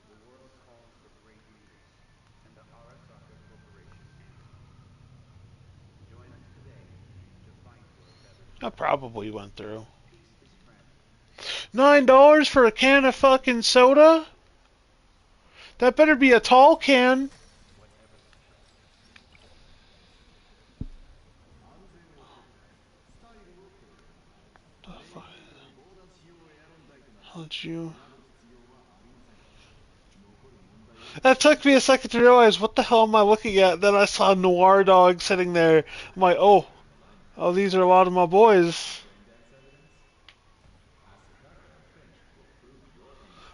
The world calls for great leaders, and the Arasaka Corporation answers. Join us today to fight for a better I tomorrow. probably went through. Peace is friendly. $9 for a can of fucking soda? That better be a tall can. Whatever success. The fuck? How'd you... That took me a second to realize what the hell am I looking at. Then I saw Noir Dog sitting there. I'm like, oh, these are a lot of my boys.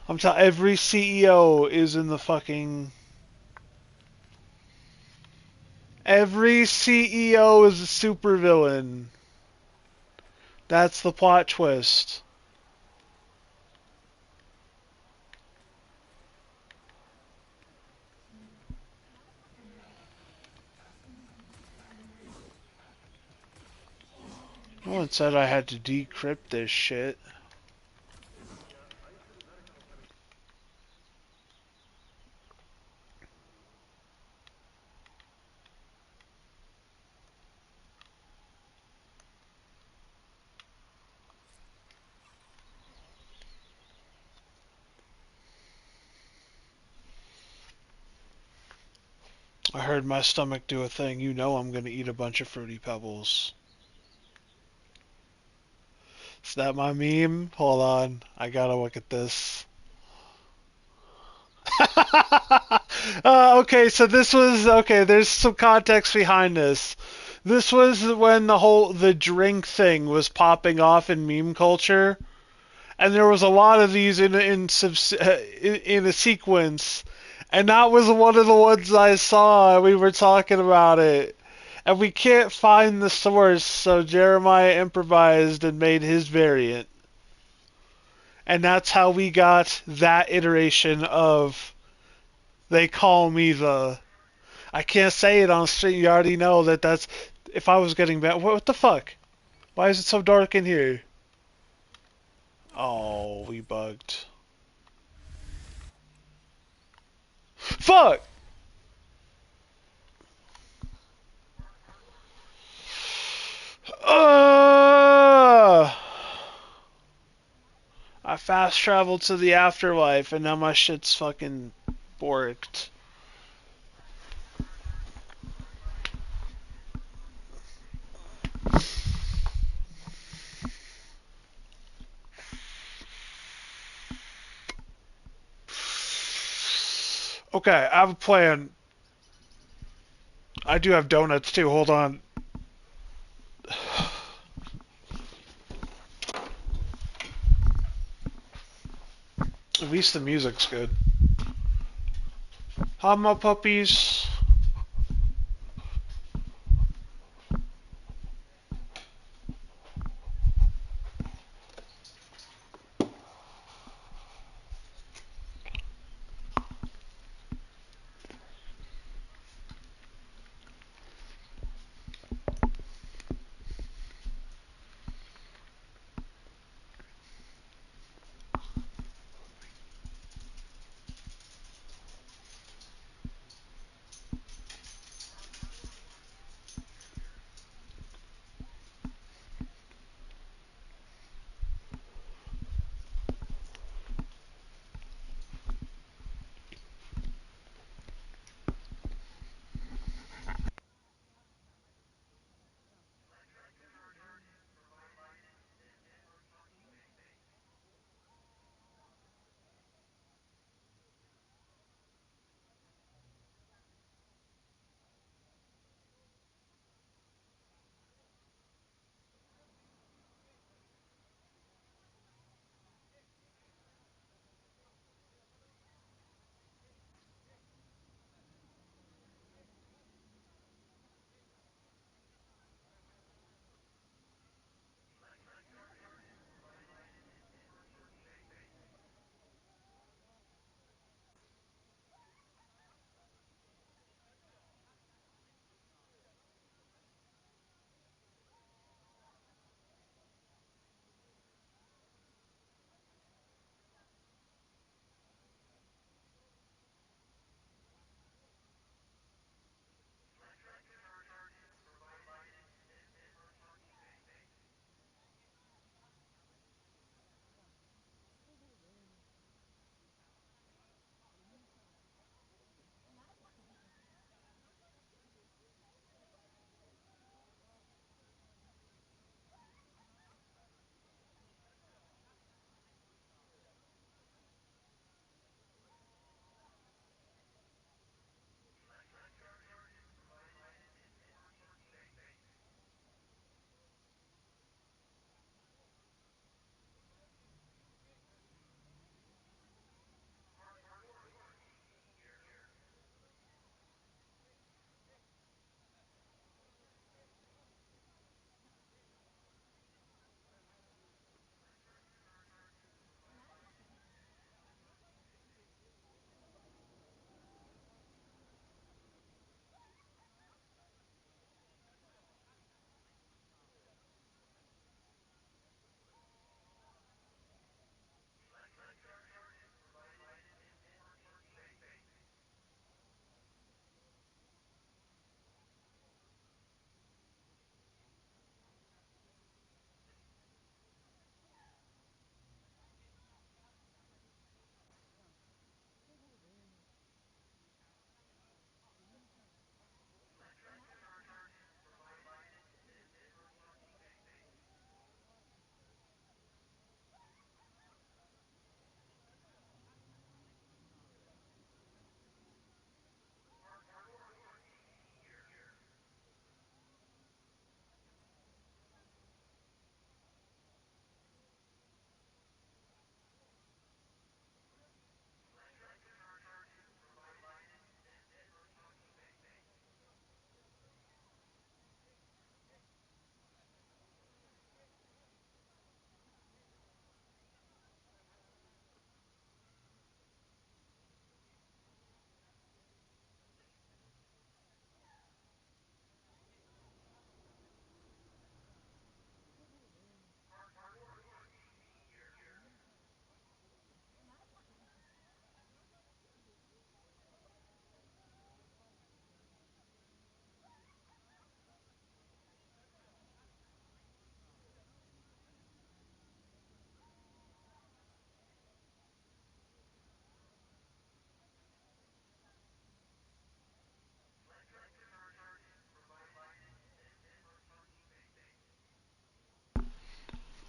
I'm telling every CEO is in the fucking. Every CEO is a supervillain. That's the plot twist. Someone said I had to decrypt this shit. I heard my stomach do a thing. You know I'm gonna eat a bunch of Fruity Pebbles. Is that my meme? Hold on. I gotta look at this. Okay, so this was okay. There's some context behind this. This was when the drink thing was popping off in meme culture, and there was a lot of these in a sequence, and that was one of the ones I saw. And we were talking about it, and we can't find the source, so Jeremiah improvised and made his variant, and that's how we got that iteration of they call me the. I can't say it on stream. You already know that that's. If I was getting bad, what the fuck? Why is it so dark in here? Oh, we bugged. Fuck! I fast traveled to the afterlife and now my shit's fucking borked. Okay, I have a plan. I do have donuts too, hold on. At least the music's good. Hi, my puppies.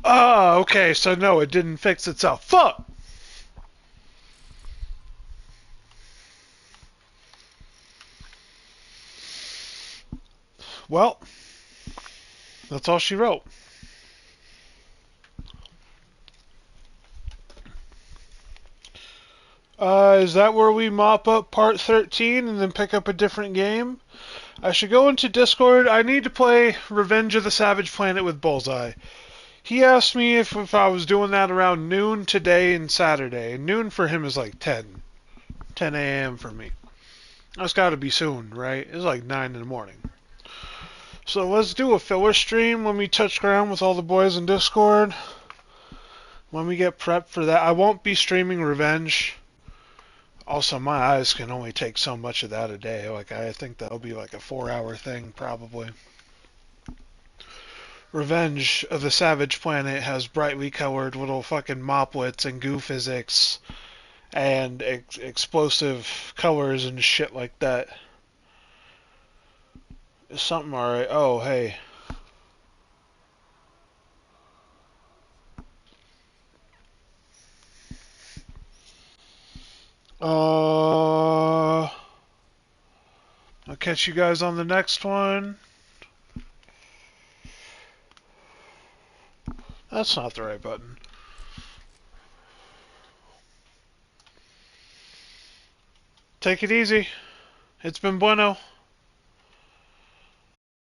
Oh, okay, so no, it didn't fix itself. Fuck! Well, that's all she wrote. Is that where we mop up part 13 and then pick up a different game? I should go into Discord. I need to play Revenge of the Savage Planet with Bullseye. He asked me if I was doing that around noon today and Saturday. And noon for him is like 10 a.m. for me. That's got to be soon, right? It's like 9 in the morning. So let's do a filler stream when we touch ground with all the boys in Discord. When we get prepped for that. I won't be streaming Revenge. Also, my eyes can only take so much of that a day. Like, I think that'll be like a 4-hour thing, probably. Revenge of the Savage Planet has brightly colored little fucking moplets and goo physics and explosive colors and shit like that. Is something alright? Oh, hey. I'll catch you guys on the next one. That's not the right button. Take it easy. It's been bueno.